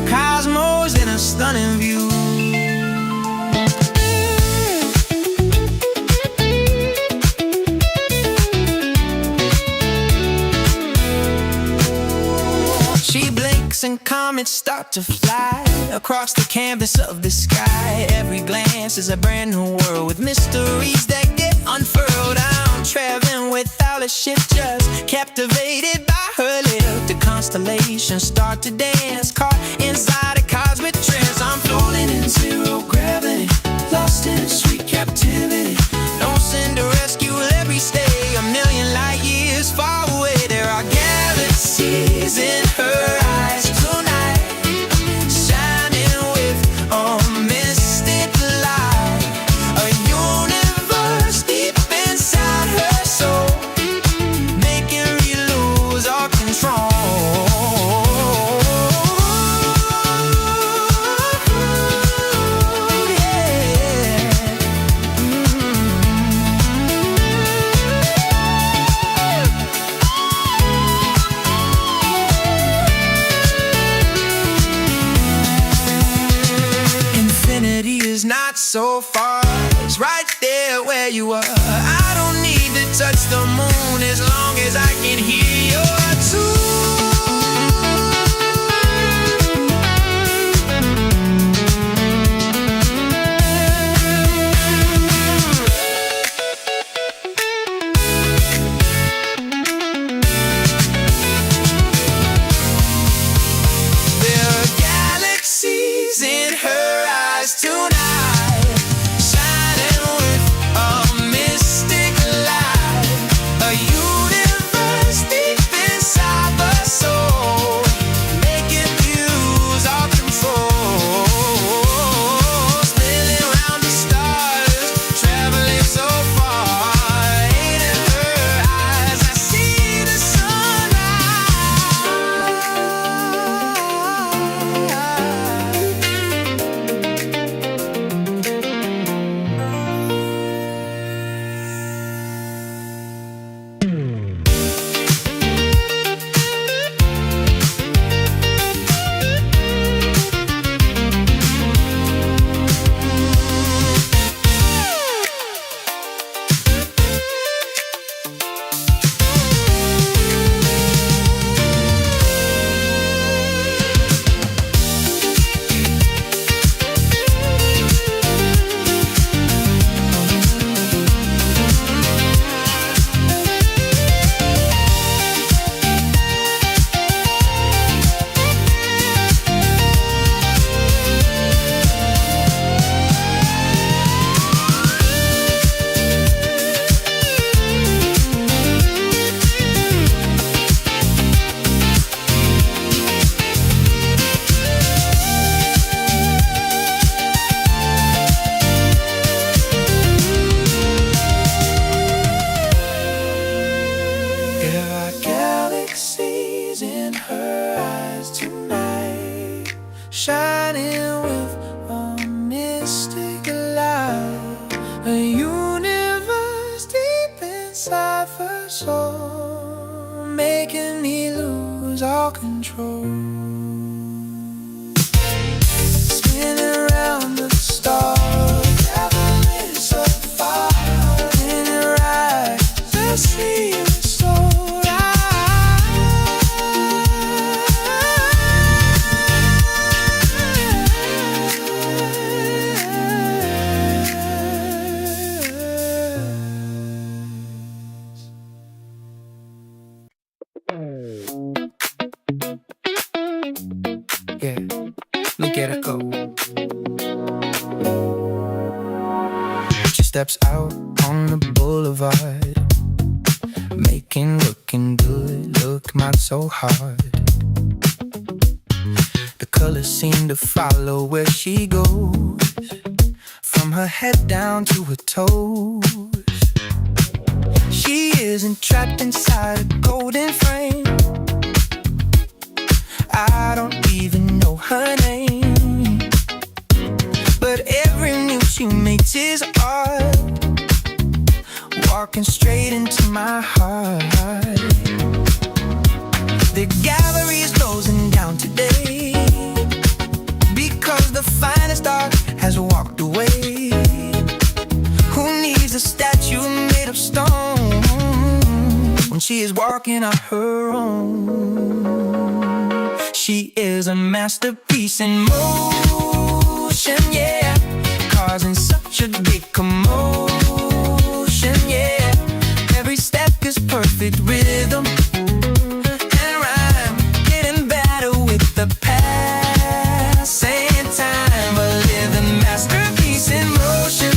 cosmos in a stunning view. She blinks and comets start to fly across the canvas of the sky. Every glance is a brand new world with mysteries that get unfurled. I'm traveling without a ship, just captivated by her lips. The constellations start to dance, caught inside a cosmic trance. I'm floating in zero gravity, lost in a sweet captivity. Don't send a rescue, let me stay a million light years far away. There are galaxies in her eyes tonight, shining with a mystic light. A universe deep inside her soul, making me lose all control. Infinity is not so far, it's right there where you are. I don't need to touch the moon as long as I can hear your tune. There are galaxies in her eyes tonight, shining with a mystic There are galaxies in her eyes tonight, shining with a mystic light, a universe deep inside her soul, making me lose all control. Spinning around the stars, never lit so far. In her eyes, I see you so yeah, look at her go. She steps out on the boulevard, looking good, looking out so hard. The colors seem to follow where she goes, from her head down to her toes. She isn't trapped inside a golden frame. I don't even know her name, but every move she makes is art, walking straight into my heart. The gallery is closing down today, because the finest art has walked away. Who needs a statue made of stone when she is walking on her own? She is a masterpiece in motion, yeah, causing such a big commotion, yeah. Every step is perfect rhythm and rhyme, getting better with the passing time. A living masterpiece in motion.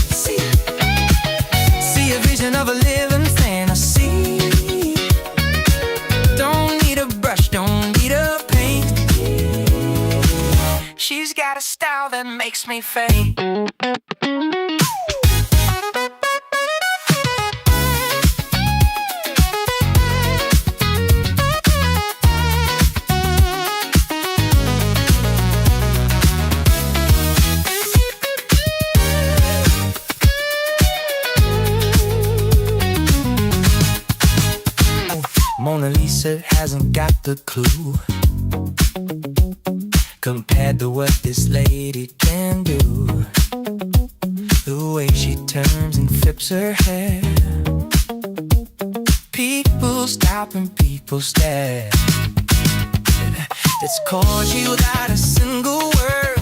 See a vision of a living fantasy. Don't need a brush, don't need a paint. She's got a style that makes me faint. Mona Lisa hasn't got the clue compared to what this lady can do. The way she turns and flips her hair, people stop and people stare. That's chords without a single word,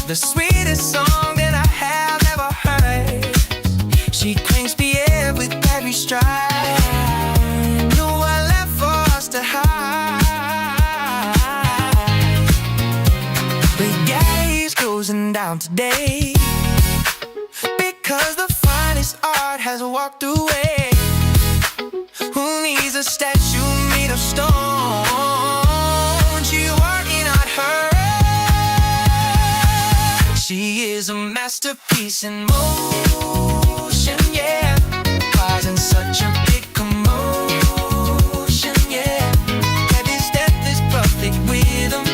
the sweetest song that I have ever heard. She cranks the air with every stride. Down today, because the finest art has walked away. Who needs a statue made of stone? She working on her own. She is a masterpiece in motion, yeah, causing such a big commotion, yeah. Every step is perfect rhythm.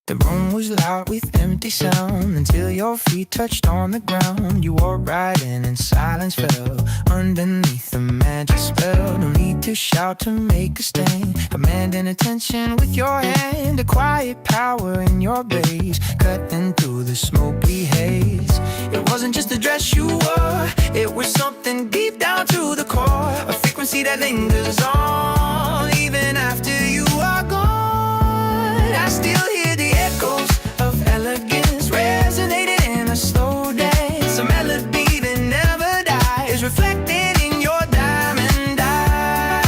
The room was loud with empty sound until your feet touched on the ground. You walked right in and silence fell underneath the magic spell. No need to shout to make a stand, commanding attention with your hand. A quiet power in your gaze, cutting through the smoky haze. It wasn't just the dress you wore, it was something deep down to the core. A frequency that lingers on even after you are gone. I still hear the echoes of elegance resonating in a slow dance. A melody that never dies, reflecting in your diamond eyes.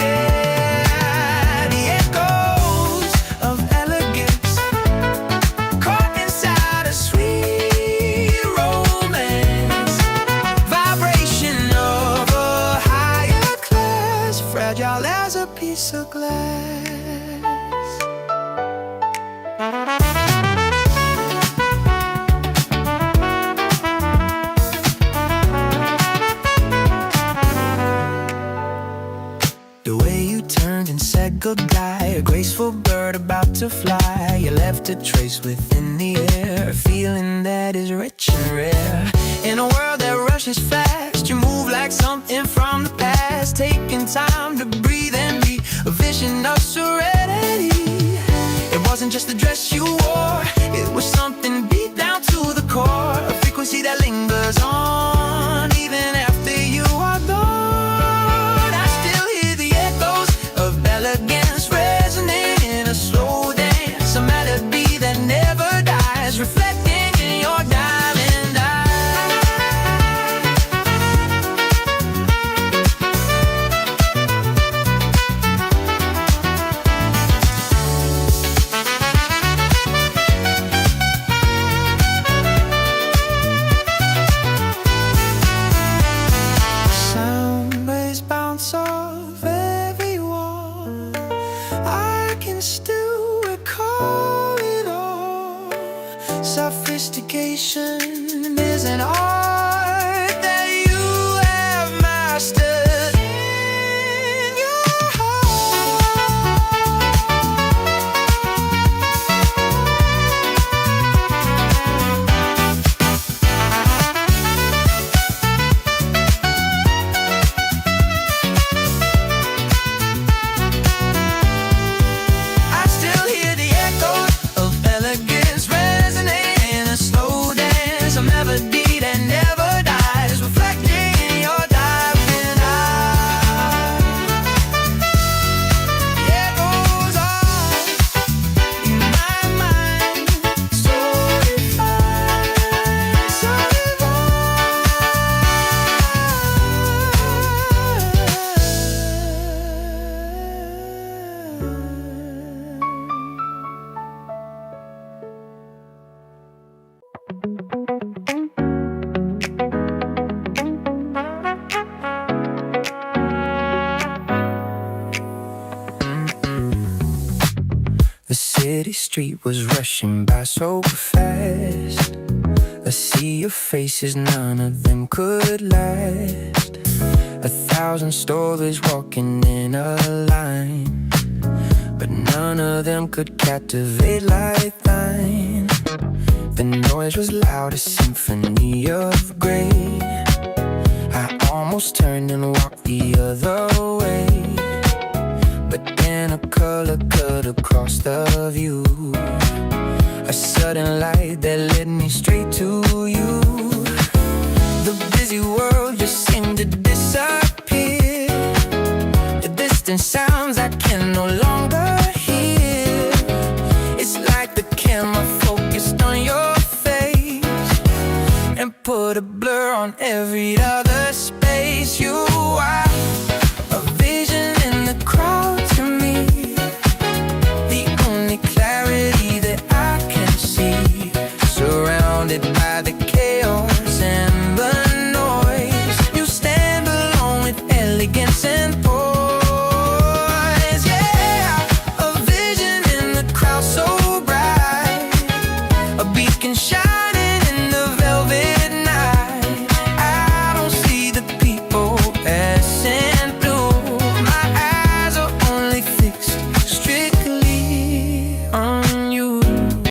Yeah, the echoes of elegance, caught inside a sweet romance. Vibration of a higher class, fragile as a piece of glass. The way you turned and said goodbye, a graceful bird about to fly. You left a trace within the air, a feeling that is rich and rare. In a world that rushes fast, you move like something from the past, taking time to breathe and be a vision of serenity. It wasn't just the dress you wore, it was something deep down to the core. A frequency that lingers on even after you are gone. I still hear the echoes of elegance resonating in a slow dance. A melody that never dies, reflecting in your diamond eyes. Sound waves bounce off every wall, I can still recall it all. Sophistication is an art that you have mastered in your I still hear the echoes of elegance resonating in a slow dance. A melody that never dies, reflecting in your diamond eyes. The echoes are in my mind, so refined, so The city street was rushing by so fast. A sea of faces, none of them could last. 1,000 stories walking in a line, but none of them could captivate like thine. The noise was loud, a symphony of gray. I almost turned and walked the other way, but then a color cut across the view. A sudden light that led me straight to you. The busy world just seemed to disappear. The distant sounds I can no longer hear. It's like the camera focused on your face and put a blur on every other space. You are